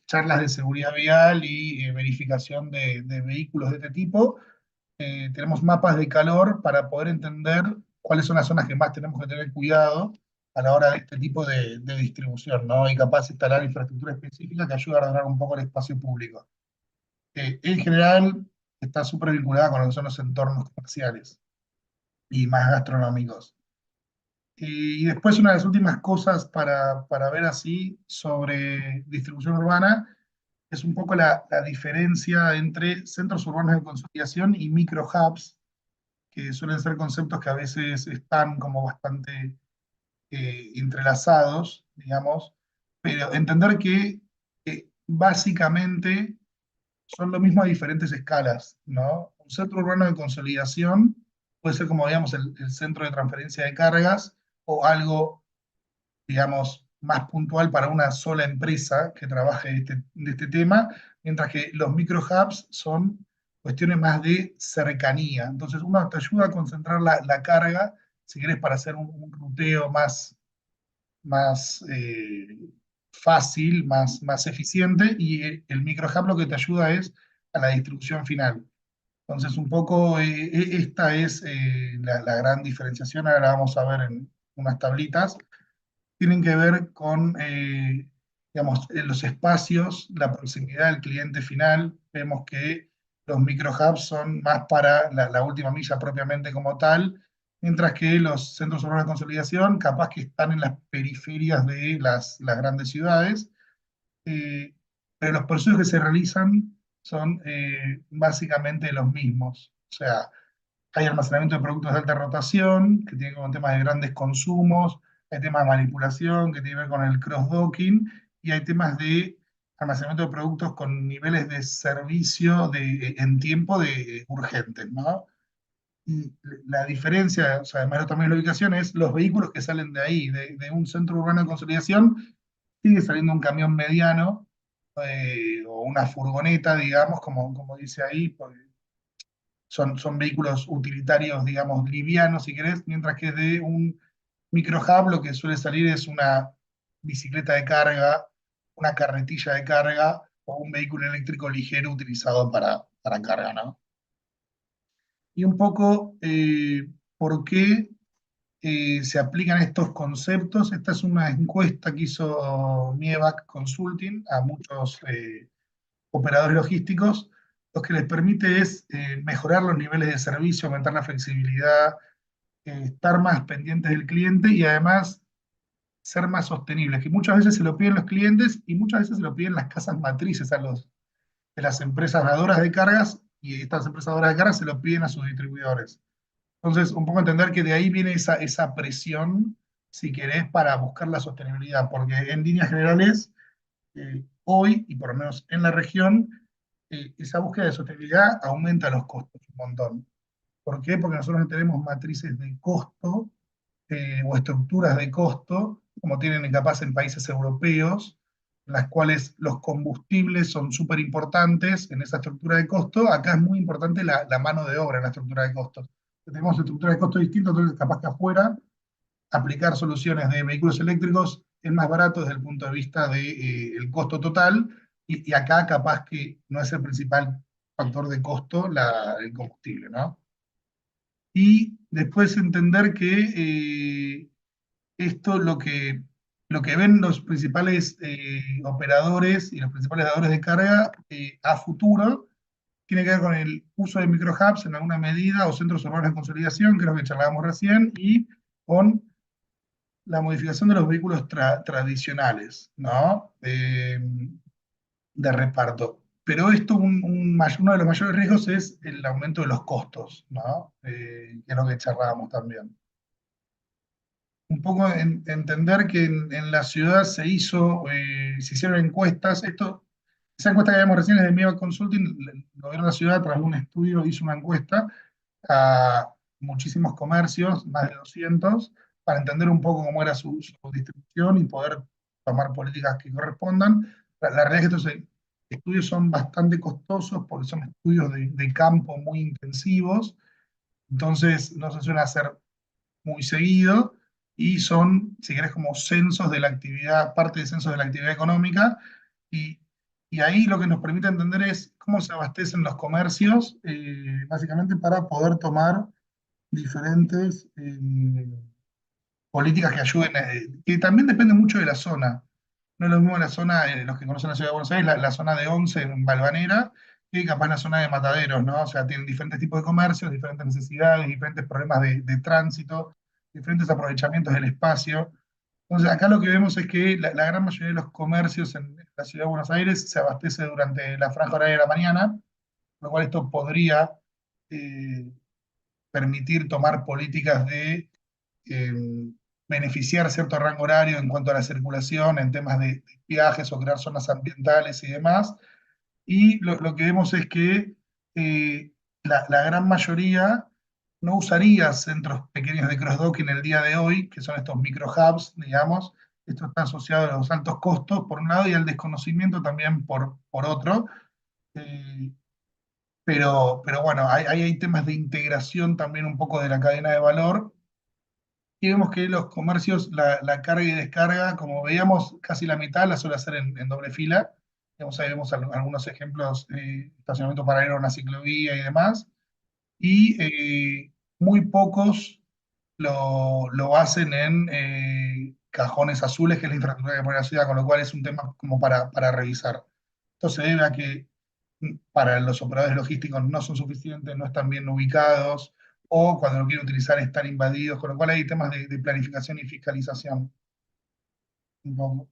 charlas de seguridad vial y verificación de vehículos de este tipo, tenemos mapas de calor para poder entender cuáles son las zonas que más tenemos que tener cuidado a la hora de este tipo de distribución, ¿no? Y capaz de instalar infraestructura específica que ayude a ordenar un poco el espacio público. En general, está súper vinculada con lo que son los entornos comerciales y más gastronómicos. Y después una de las últimas cosas para ver así sobre distribución urbana es un poco la diferencia entre centros urbanos de consolidación y micro hubs, que suelen ser conceptos que a veces están como bastante entrelazados, digamos, pero entender que básicamente son lo mismo a diferentes escalas, ¿no? Un centro urbano de consolidación puede ser como, digamos, el centro de transferencia de cargas o algo, digamos, más puntual para una sola empresa que trabaje de este tema, mientras que los micro hubs son cuestiones más de cercanía. Entonces, uno te ayuda a concentrar la carga, si querés, para hacer un ruteo más fácil, más eficiente, y el micro hub lo que te ayuda es a la distribución final. Entonces, un poco esta es la gran diferenciación, ahora la vamos a ver en unas tablitas, tienen que ver con, digamos, los espacios, la proximidad del cliente final. Vemos que los micro hubs son más para la última milla propiamente como tal, mientras que los centros urbanos de consolidación capaz que están en las periferias de las grandes ciudades, eh, pero los procesos que se realizan son básicamente los mismos. O sea, hay almacenamiento de productos de alta rotación, que tiene que ver con temas de grandes consumos, hay temas de manipulación, que tiene que ver con el cross-docking, y hay temas de almacenamiento de productos con niveles de servicio en tiempo urgentes, ¿no? Y la diferencia, o sea, además también la ubicación, es los vehículos que salen de ahí, de un centro urbano de consolidación, sigue saliendo un camión mediano, o una furgoneta, digamos, como dice ahí, porque son vehículos utilitarios, digamos, livianos, si querés, mientras que de un micro hub lo que suele salir es una bicicleta de carga, una carretilla de carga o un vehículo eléctrico ligero utilizado para carga, ¿no? Y un poco por qué se aplican estos conceptos. Esta es una encuesta que hizo Mievac Consulting a muchos operadores logísticos. Lo que les permite es mejorar los niveles de servicio, aumentar la flexibilidad, estar más pendientes del cliente y además ser más sostenibles, que muchas veces se lo piden los clientes y muchas veces se lo piden las casas matrices de las empresas dadoras de cargas, y estas empresas dadoras de cargas se lo piden a sus distribuidores. Entonces, un poco entender que de ahí viene esa presión si querés, para buscar la sostenibilidad, porque en líneas generales, hoy, y por lo menos en la región, esa búsqueda de sostenibilidad aumenta los costos un montón. ¿Por qué? Porque nosotros no tenemos matrices de costo o estructuras de costo, como tienen capaz en países europeos, en las cuales los combustibles son súper importantes en esa estructura de costo. Acá es muy importante la mano de obra en la estructura de costos. Tenemos estructuras de costo distintas, entonces capaz que afuera aplicar soluciones de vehículos eléctricos es más barato desde el punto de vista del costo total, y acá capaz que no es el principal factor de costo el combustible, ¿no? Y después entender que esto lo que ven los principales operadores y los principales dadores de carga a futuro tiene que ver con el uso de microhubs en alguna medida o centros urbanos de consolidación, que es lo que charlábamos recién, y con la modificación de los vehículos tradicionales, ¿no? De reparto. Pero esto, uno de los mayores riesgos es el aumento de los costos, ¿no? Que es lo que charlábamos también. Un poco entender que en la ciudad se hicieron encuestas. Esa encuesta que vimos recién es de Miva Consulting. El gobierno de la ciudad, tras un estudio, hizo una encuesta a muchísimos comercios, más de 200, para entender un poco cómo era su distribución y poder tomar políticas que correspondan. La realidad es que estos estudios son bastante costosos porque son estudios de campo muy intensivos, entonces no se suelen hacer muy seguido, y son, si querés, como censos de la actividad, parte de censos de la actividad económica, y, y ahí lo que nos permite entender es cómo se abastecen los comercios, básicamente para poder tomar diferentes políticas que ayuden, que también depende mucho de la zona. No es lo mismo la zona, los que conocen la ciudad de Buenos Aires, la zona de Once, en Balvanera, que capaz la zona de Mataderos, ¿no? O sea, tienen diferentes tipos de comercios, diferentes necesidades, diferentes problemas de tránsito, diferentes aprovechamientos del espacio. Entonces, acá lo que vemos es que la gran mayoría de los comercios en la ciudad de Buenos Aires se abastece durante la franja horaria de la mañana, lo cual esto podría eh, permitir tomar políticas de eh, beneficiar cierto rango horario en cuanto a la circulación, en temas de viajes o crear zonas ambientales y demás. Y lo que vemos es que la gran mayoría no usaría centros pequeños de cross-docking el día de hoy, que son estos micro-hubs, digamos. Esto está asociado a los altos costos, por un lado, y al desconocimiento también por otro. Eh, pero bueno, hay temas de integración también un poco de la cadena de valor, y vemos que los comercios, la carga y descarga, como veíamos, casi la mitad la suele hacer en doble fila. Digamos, ahí vemos algunos ejemplos, estacionamiento paralelo a una ciclovía y demás. Y muy pocos lo hacen en cajones azules, que es la infraestructura que pone la ciudad, con lo cual es un tema como para revisar. Esto se debe a que para los operadores logísticos no son suficientes, no están bien ubicados, o cuando lo quieren utilizar están invadidos, con lo cual hay temas de planificación y fiscalización. Un poco.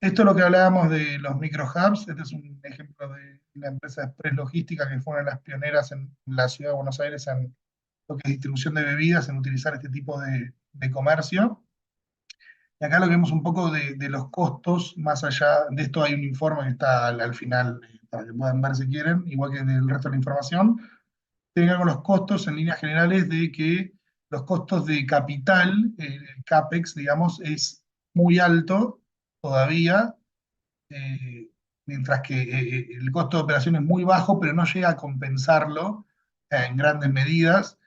Esto es lo que hablábamos de los micro-hubs. Este es un ejemplo de la empresa Express Logística, que fue una de las pioneras en la ciudad de Buenos Aires en lo que es distribución de bebidas, en utilizar este tipo de comercio. Y acá lo que vemos un poco de los costos, más allá de esto hay un informe que está al final, para que puedan ver si quieren, igual que del resto de la información. Tiene que ver con los costos en líneas generales, de que los costos de capital, el CAPEX, digamos, es muy alto todavía, eh, mientras que el costo de operación es muy bajo, pero no llega a compensarlo en grandes medidas,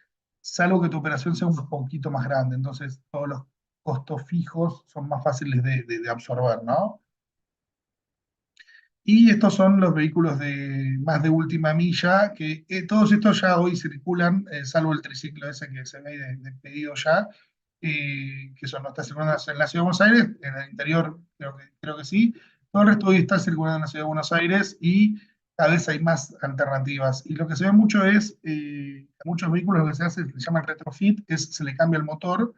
salvo que tu operación sea un poquito más grande. Entonces, todos los costos fijos son más fáciles de absorber, ¿no? Y estos son los vehículos más de última milla, que todos estos ya hoy circulan, salvo el triciclo ese que se ve de pedido ya, que eso no está circulando en la Ciudad de Buenos Aires. En el interior creo que sí. Todo el resto hoy está circulando en la Ciudad de Buenos Aires, y cada vez hay más alternativas. Y lo que se ve mucho es, a muchos vehículos lo que se hace, se llama el retrofit, es se le cambia el motor.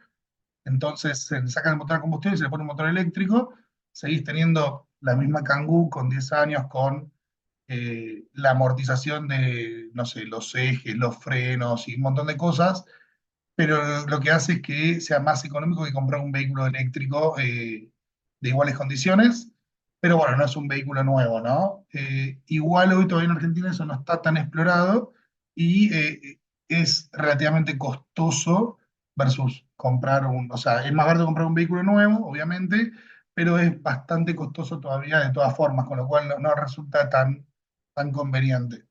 Entonces se le saca el motor a combustión y se le pone un motor eléctrico. Seguís teniendo la misma Kangoo con 10 años, con la amortización de, no sé, los ejes, los frenos y un montón de cosas, pero lo que hace es que sea más económico que comprar un vehículo eléctrico de iguales condiciones, pero bueno, no es un vehículo nuevo, ¿no? Igual hoy todavía en Argentina eso no está tan explorado y es relativamente costoso versus comprar o sea, es más barato comprar un vehículo nuevo, obviamente, pero es bastante costoso todavía de todas formas, con lo cual no resulta tan conveniente.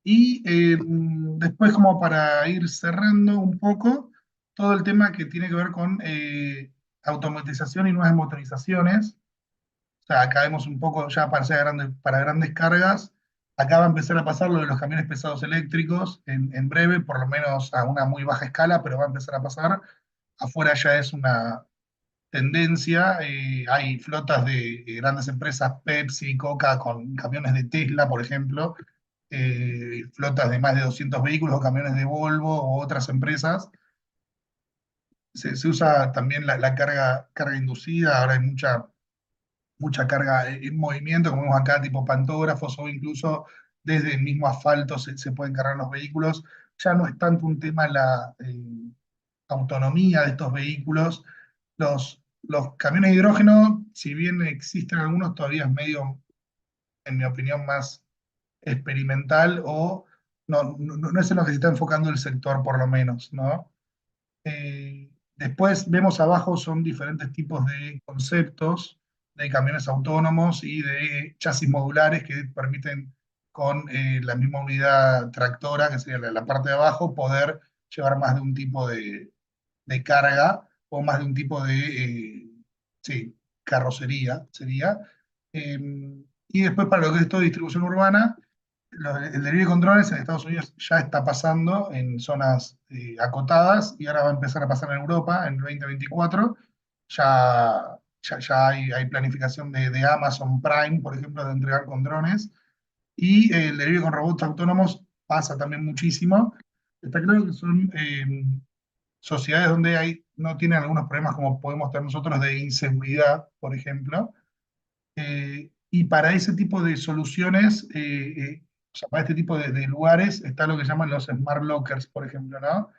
Y después, como para ir cerrando un poco, todo el tema que tiene que ver con automatización y nuevas motorizaciones. O sea, acá vemos un poco ya para grandes cargas. Acá va a empezar a pasar lo de los camiones pesados eléctricos en breve, por lo menos a una muy baja escala, pero va a empezar a pasar. Afuera ya es una tendencia. Hay flotas de grandes empresas, Pepsi, Coca, con camiones de Tesla, por ejemplo, flotas de más de 200 vehículos o camiones de Volvo o otras empresas. Se usa también la carga inducida, ahora hay mucha carga en movimiento, como vemos acá, tipo pantógrafos o incluso desde el mismo asfalto se pueden cargar los vehículos. Ya no es tanto un tema la autonomía de estos vehículos. Los camiones de hidrógeno, si bien existen algunos, todavía es medio, en mi opinión, más experimental o no es en lo que se está enfocando el sector, por lo menos, ¿no? Después vemos abajo son diferentes tipos de conceptos de camiones autónomos y de chasis modulares que permiten con la misma unidad tractora, que sería la parte de abajo, poder llevar más de un tipo de carga o más de un tipo de sí, carrocería, sería. Eh, y después para lo que es esto de distribución urbana, el delivery con drones en Estados Unidos ya está pasando en zonas acotadas y ahora va a empezar a pasar en Europa en el 2024. Ya hay planificación de Amazon Prime, por ejemplo, de entregar con drones. Y el delivery con robots autónomos pasa también muchísimo. Está claro que son sociedades donde no tienen algunos problemas como podemos tener nosotros de inseguridad, por ejemplo. Y para ese tipo de soluciones, o sea, para este tipo de lugares, está lo que llaman los smart lockers, por ejemplo, ¿no?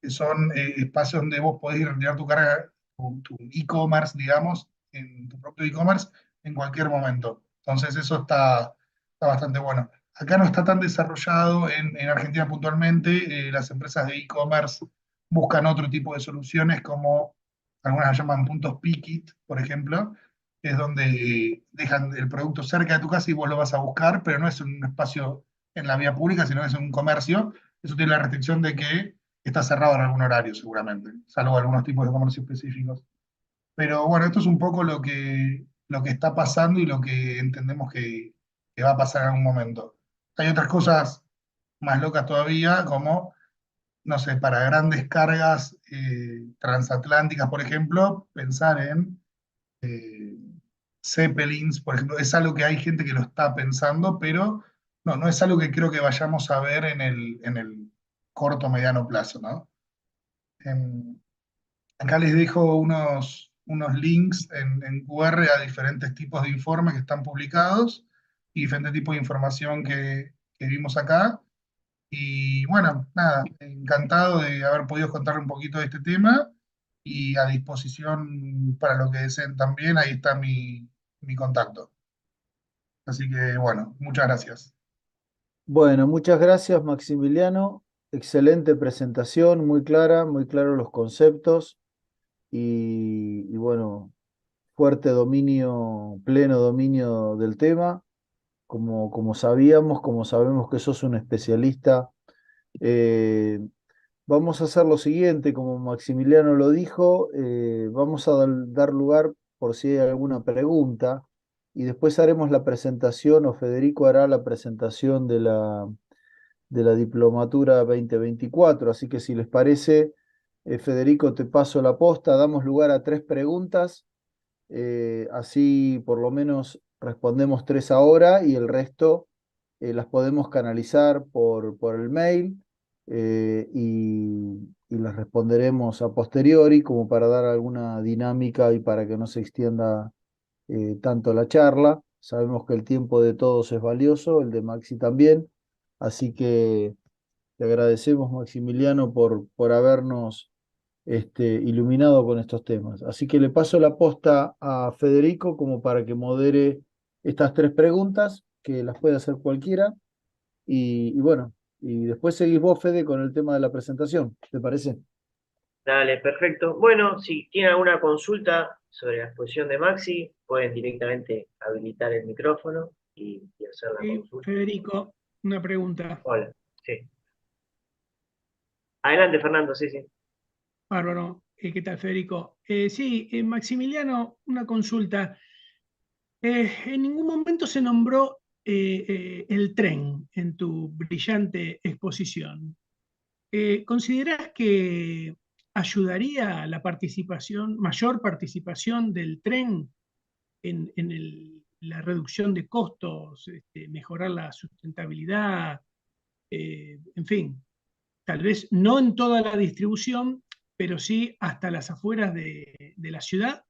Que son espacios donde vos podés ir a retirar tu carga, tu e-commerce, digamos, en tu propio e-commerce, en cualquier momento. Entonces, eso está bastante bueno. Acá no está tan desarrollado en Argentina puntualmente. Las empresas de e-commerce buscan otro tipo de soluciones, como algunas las llaman puntos picket, por ejemplo, que es donde dejan el producto cerca de tu casa y vos lo vas a buscar, pero no es un espacio en la vía pública, sino que es un comercio. Eso tiene la restricción de que está cerrado en algún horario, seguramente, salvo algunos tipos de comercio específicos. Pero bueno, esto es un poco lo que está pasando y lo que entendemos que va a pasar en algún momento. Hay otras cosas más locas todavía, como, no sé, para grandes cargas transatlánticas, por ejemplo, pensar en eh, Zeppelins, por ejemplo, es algo que hay gente que lo está pensando, pero no es algo que creo que vayamos a ver en el corto o mediano plazo, ¿no? Em, Acá les dejo unos links en QR a diferentes tipos de informes que están publicados y diferentes tipos de información que vimos acá. Y bueno, nada, encantado de haber podido contar un poquito de este tema y a disposición para lo que deseen también, ahí está mi contacto. Así que bueno, muchas gracias. Bueno, muchas gracias, Maximiliano. Excelente presentación, muy clara, muy claros los conceptos y bueno, fuerte dominio, pleno dominio del tema. Como sabíamos, como sabemos que sos un especialista, eh, vamos a hacer lo siguiente, como Maximiliano lo dijo, vamos a dar lugar por si hay alguna pregunta y después haremos la presentación o Federico hará la presentación de la Diplomatura 2024. Así que si les parece, Federico, te paso la posta, damos lugar a 3 preguntas, así por lo menos respondemos 3 ahora y el resto las podemos canalizar por el mail y las responderemos a posteriori como para dar alguna dinámica y para que no se extienda tanto la charla. Sabemos que el tiempo de todos es valioso, el de Maxi también, así que Te agradecemos, Maximiliano, por habernos iluminado con estos temas. Así que le paso la posta a Federico como para que modere estas tres preguntas, que las puede hacer cualquiera. Y bueno, y después seguís vos, Fede, con el tema de la presentación. ¿Te parece? Dale, perfecto. Bueno, si tienen alguna consulta sobre la exposición de Maxi, pueden directamente habilitar el micrófono y hacer la consulta. Federico, una pregunta. Hola, sí. Adelante, Fernando, sí, sí. Bárbaro. ¿Qué tal, Federico? Sí, Maximiliano, una consulta. En ningún momento se nombró el tren en tu brillante exposición. ¿Considerás que ayudaría la participación, mayor participación del tren en la reducción de costos, mejorar la sustentabilidad, en fin, tal vez no en toda la distribución, pero sí hasta las afueras de la ciudad?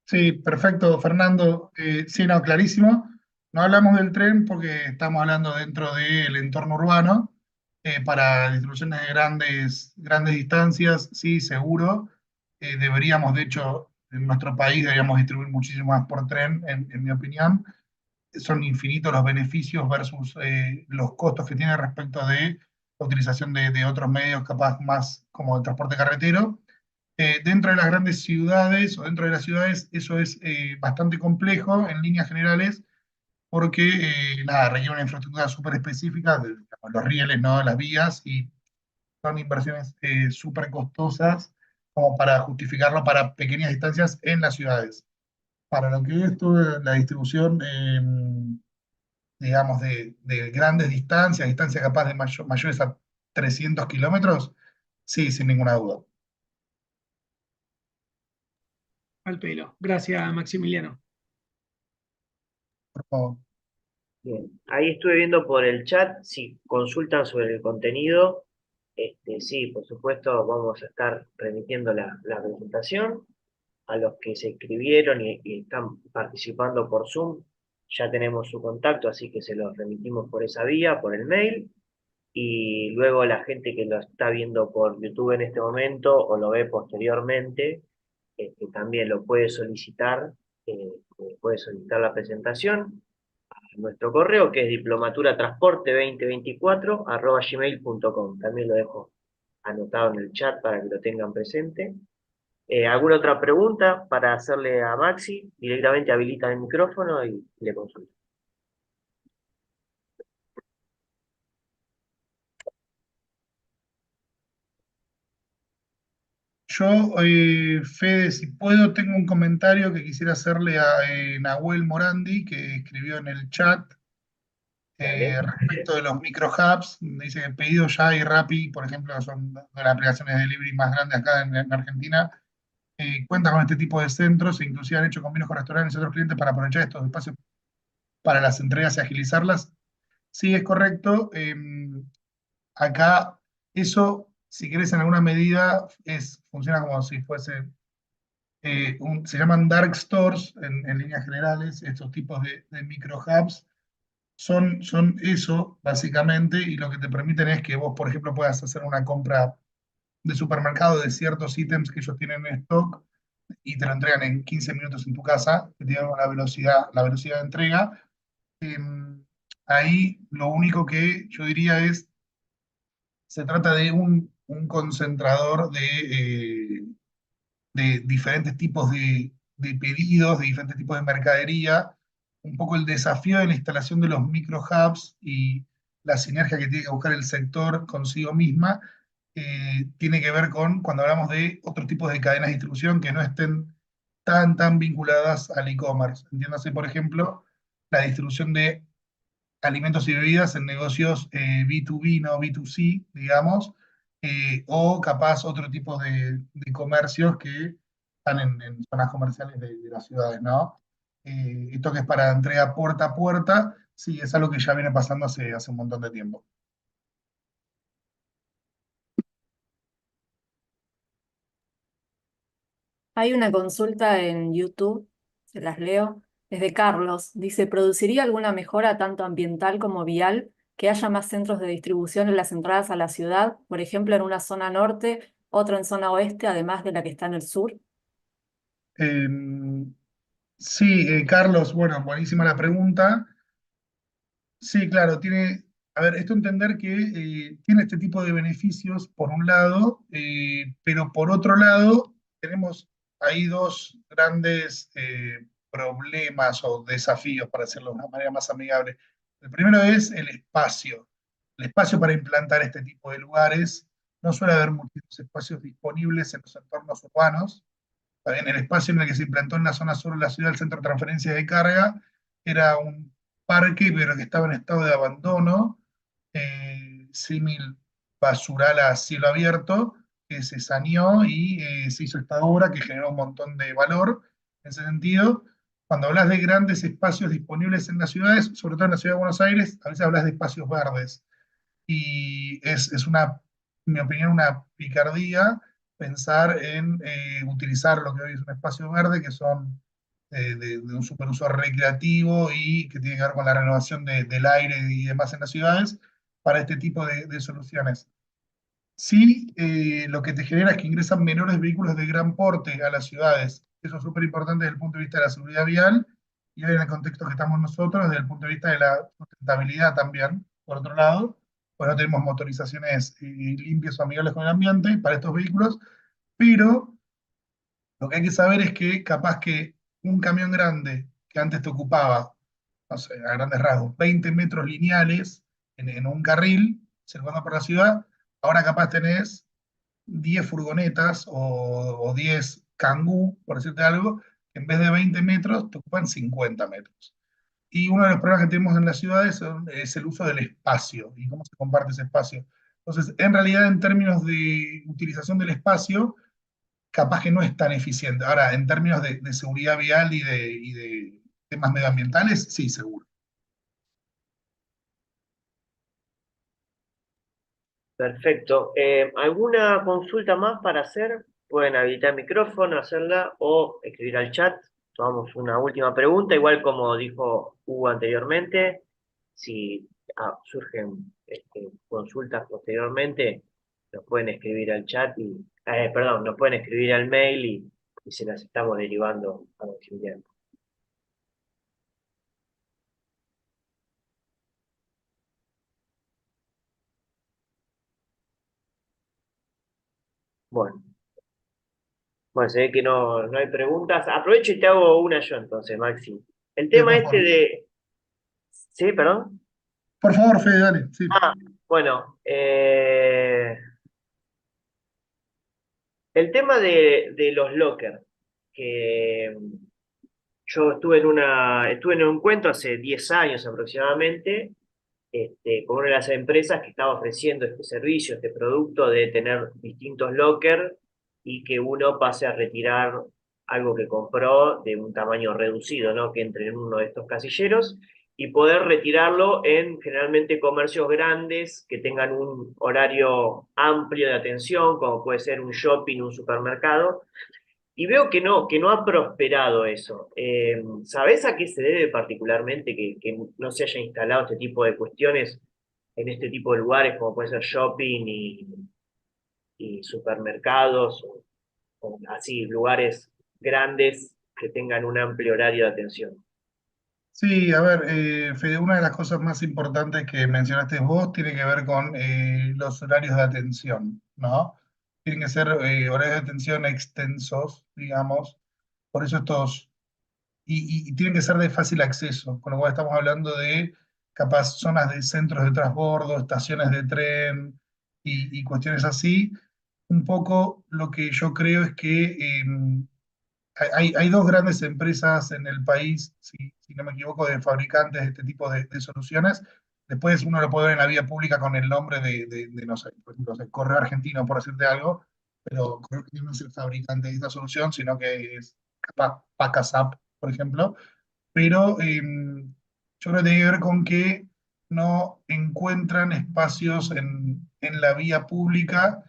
Sí, perfecto, Fernando. Sí, no, clarísimo. No hablamos del tren porque estamos hablando dentro del entorno urbano. Para distribuciones de grandes distancias, sí, seguro. Deberíamos, de hecho, en nuestro país deberíamos distribuir muchísimo más por tren, en mi opinión. Son infinitos los beneficios versus los costos que tiene respecto de la utilización de otros medios, capaz más como el transporte carretero. Dentro de las grandes ciudades o dentro de las ciudades eso es bastante complejo en líneas generales porque nada, requiere una infraestructura súper específica, digamos, los rieles, ¿no? Las vías, y son inversiones súper costosas como para justificarlo para pequeñas distancias en las ciudades. Para lo que es toda la distribución, digamos, de grandes distancias, distancias capaz de mayores a 300 kilómetros, sí, sin ninguna duda. Al pelo. Gracias, Maximiliano. Por favor. Bien. Ahí estuve viendo por el chat, si consultan sobre el contenido, sí, por supuesto, vamos a estar remitiendo la presentación. A los que se escribieron y están participando por Zoom, ya tenemos su contacto, así que se los remitimos por esa vía, por el mail. Y luego la gente que lo está viendo por YouTube en este momento o lo ve posteriormente, también lo puede solicitar la presentación a nuestro correo, que es diplomaturatrasporte2024@gmail.com. También lo dejo anotado en el chat para que lo tengan presente. ¿Alguna otra pregunta para hacerle a Maxi? Directamente habilitan el micrófono y le consulta. Yo, Fede, si puedo, tengo un comentario que quisiera hacerle a Nahuel Morandi, que escribió en el chat Dale. respecto de los micro hubs. Dice que Pedido Ya y Rappi, por ejemplo, son de las aplicaciones de delivery más grandes acá en Argentina. Cuentan con este tipo de centros e inclusive han hecho convenios con restaurantes y otros clientes para aprovechar estos espacios para las entregas y agilizarlas. Sí, es correcto. Acá eso, si querés, en alguna medida funciona como si fuese se llaman dark stores en líneas generales, estos tipos de micro hubs. Son eso, básicamente, y lo que te permiten es que vos, por ejemplo, puedas hacer una compra de supermercado de ciertos ítems que ellos tienen en stock y te lo entregan en 15 minutos en tu casa, que tienen la velocidad de entrega. Ahí lo único que yo diría es, se trata de un concentrador de diferentes tipos de pedidos, de diferentes tipos de mercadería. Un poco el desafío de la instalación de los micro hubs y la sinergia que tiene que buscar el sector consigo misma, tiene que ver con cuando hablamos de otros tipos de cadenas de distribución que no estén tan vinculadas al e-commerce. Entiéndase, por ejemplo, la distribución de alimentos y bebidas en negocios B2B, no B2C, digamos, o capaz otro tipo de comercios que están en zonas comerciales de las ciudades, ¿no? Esto que es para entrega puerta a puerta, sí, es algo que ya viene pasando hace un montón de tiempo. Hay una consulta en YouTube, se las leo, es de Carlos. Dice, ¿produciría alguna mejora tanto ambiental como vial que haya más centros de distribución en las entradas a la ciudad, por ejemplo, en una zona norte, otro en zona oeste, además de la que está en el sur? Em, sí, Carlos, bueno, buenísima la pregunta. Sí, claro, a ver, esto entender que tiene este tipo de beneficios por un lado, pero por otro lado tenemos ahí dos grandes problemas o desafíos, para decirlo de una manera más amigable. El primero es el espacio para implantar este tipo de lugares. No suele haber muchos espacios disponibles en los entornos urbanos. En el espacio en el que se implantó en la zona sur de la ciudad el centro de transferencia de carga, era un parque, pero que estaba en estado de abandono, símil basural a cielo abierto, que se saneó y se hizo esta obra que generó un montón de valor. En ese sentido, cuando hablas de grandes espacios disponibles en las ciudades, sobre todo en la ciudad de Buenos Aires, a veces hablas de espacios verdes. Y es en mi opinión, una picardía pensar en utilizar lo que hoy es un espacio verde, que son de un superuso recreativo y que tiene que ver con la renovación del aire y demás en las ciudades, para este tipo de soluciones. Sí, lo que te genera es que ingresan menores vehículos de gran porte a las ciudades. Eso es súper importante desde el punto de vista de la seguridad vial y hoy en el contexto que estamos nosotros, desde el punto de vista de la sustentabilidad también, por otro lado, pues no tenemos motorizaciones limpias o amigables con el ambiente para estos vehículos, pero lo que hay que saber es que capaz que un camión grande que antes te ocupaba, no sé, a grandes rasgos, 20 metros lineales en un carril circulando por la ciudad, ahora capaz tenés 10 furgonetas o 10 Kangoo, por decirte algo, que en vez de 20 metros te ocupan 50 metros. Y uno de los problemas que tenemos en las ciudades es el uso del espacio y cómo se comparte ese espacio. Entonces, en realidad, en términos de utilización del espacio, capaz que no es tan eficiente. Ahora, en términos de seguridad vial y de temas medioambientales, sí, seguro. Perfecto. ¿Alguna consulta más para hacer? Pueden habilitar el micrófono, hacerla o escribir al chat. Tomamos una última pregunta, igual como dijo Hugo anteriormente, si surgen consultas posteriormente, nos pueden escribir al chat perdón, nos pueden escribir al mail y se las estamos derivando a Maximiliano. Bueno. Bueno, se ve que no hay preguntas. Aprovecho y te hago una yo entonces, Maxi. El Sí, tema por este favor. de... ¿Sí, perdón? Por favor, Fede, dale. Sí. Bueno, el tema de los lockers, que yo estuve en un encuentro hace 10 años aproximadamente, con una de las empresas que estaba ofreciendo este servicio, este producto de tener distintos lockers y que uno pase a retirar algo que compró de un tamaño reducido, ¿no? Que entre en uno de estos casilleros y poder retirarlo en generalmente comercios grandes que tengan un horario amplio de atención, como puede ser un shopping, un supermercado, y veo que no ha prosperado eso. ¿Sabés a qué se debe particularmente que no se haya instalado este tipo de cuestiones en este tipo de lugares, como puede ser shopping y supermercados, o así, lugares grandes que tengan un amplio horario de atención? Sí, a ver, Fede, una de las cosas más importantes que mencionaste vos tiene que ver con los horarios de atención, ¿no? Tienen que ser horarios de atención extensos, digamos, por eso y tienen que ser de fácil acceso, con lo cual estamos hablando de capaz zonas de centros de transbordo, estaciones de tren y cuestiones así. Un poco lo que yo creo es que hay dos grandes empresas en el país, si no me equivoco, de fabricantes de este tipo de soluciones. Después uno lo puede ver en la vía pública con el nombre no sé, por ejemplo, no sé, Correo Argentino, por decirte algo, pero Correo Argentino no es el fabricante de esta solución, sino que es capaz Pacasap, por ejemplo. Pero yo creo que tiene que ver con que no encuentran espacios en la vía pública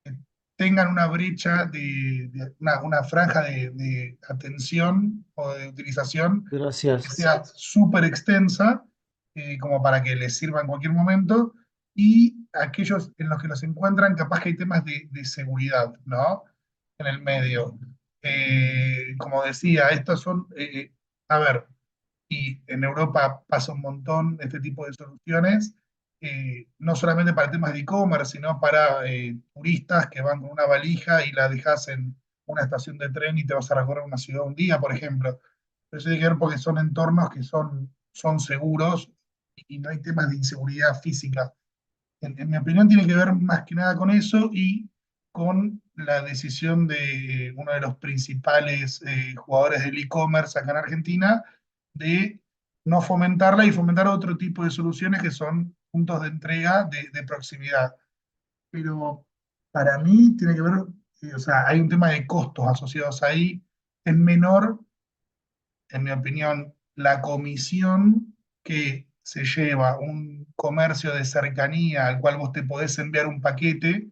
que tengan una brecha una franja de atención o de utilización que Gracias. sea súper extensa como para que les sirva en cualquier momento, y aquellos en los que los encuentran, capaz que hay temas de seguridad, ¿no? En el medio. Como decía, estos son, a ver, y en Europa pasa un montón este tipo de soluciones, no solamente para temas de e-commerce, sino para turistas que van con una valija y la dejas en una estación de tren y te vas a recorrer una ciudad un día, por ejemplo. Eso tiene que ver porque son entornos que son seguros y no hay temas de inseguridad física. En mi opinión tiene que ver más que nada con eso y con la decisión de uno de los principales jugadores del e-commerce acá en Argentina de no fomentarla y fomentar otro tipo de soluciones que son puntos de entrega de proximidad. Pero para mí tiene que ver, o sea, hay un tema de costos asociados ahí. Es menor, en mi opinión, la comisión que se lleva un comercio de cercanía al cual vos te podés enviar un paquete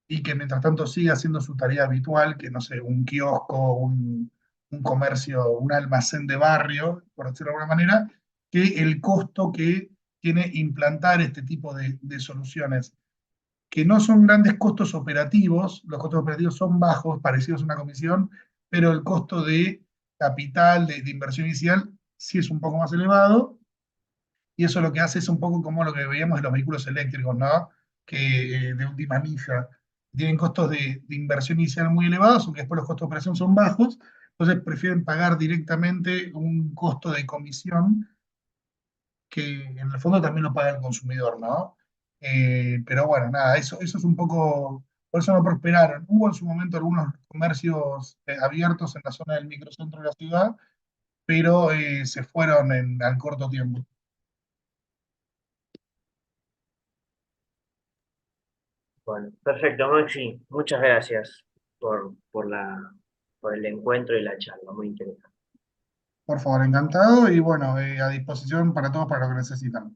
y que mientras tanto siga haciendo su tarea habitual, que no sé, un kiosco, un comercio, un almacén de barrio, por decirlo de alguna manera, que el costo que tiene implantar este tipo de soluciones, que no son grandes costos operativos, los costos operativos son bajos, parecidos a una comisión, pero el costo de capital, de inversión inicial, sí es un poco más elevado, y eso lo que hace es un poco como lo que veíamos en los vehículos eléctricos, ¿no? Que de última milla tienen costos de inversión inicial muy elevados, aunque después los costos de operación son bajos, entonces prefieren pagar directamente un costo de comisión que en el fondo también lo paga el consumidor, ¿no? Pero bueno, nada, eso es un poco, por eso no prosperaron. Hubo en su momento algunos comercios abiertos en la zona del microcentro de la ciudad, pero se fueron al corto tiempo. Bueno, perfecto, Maxi. Muchas gracias por el encuentro y la charla, muy interesante. Por favor, encantado y bueno, a disposición para todos para lo que necesitan.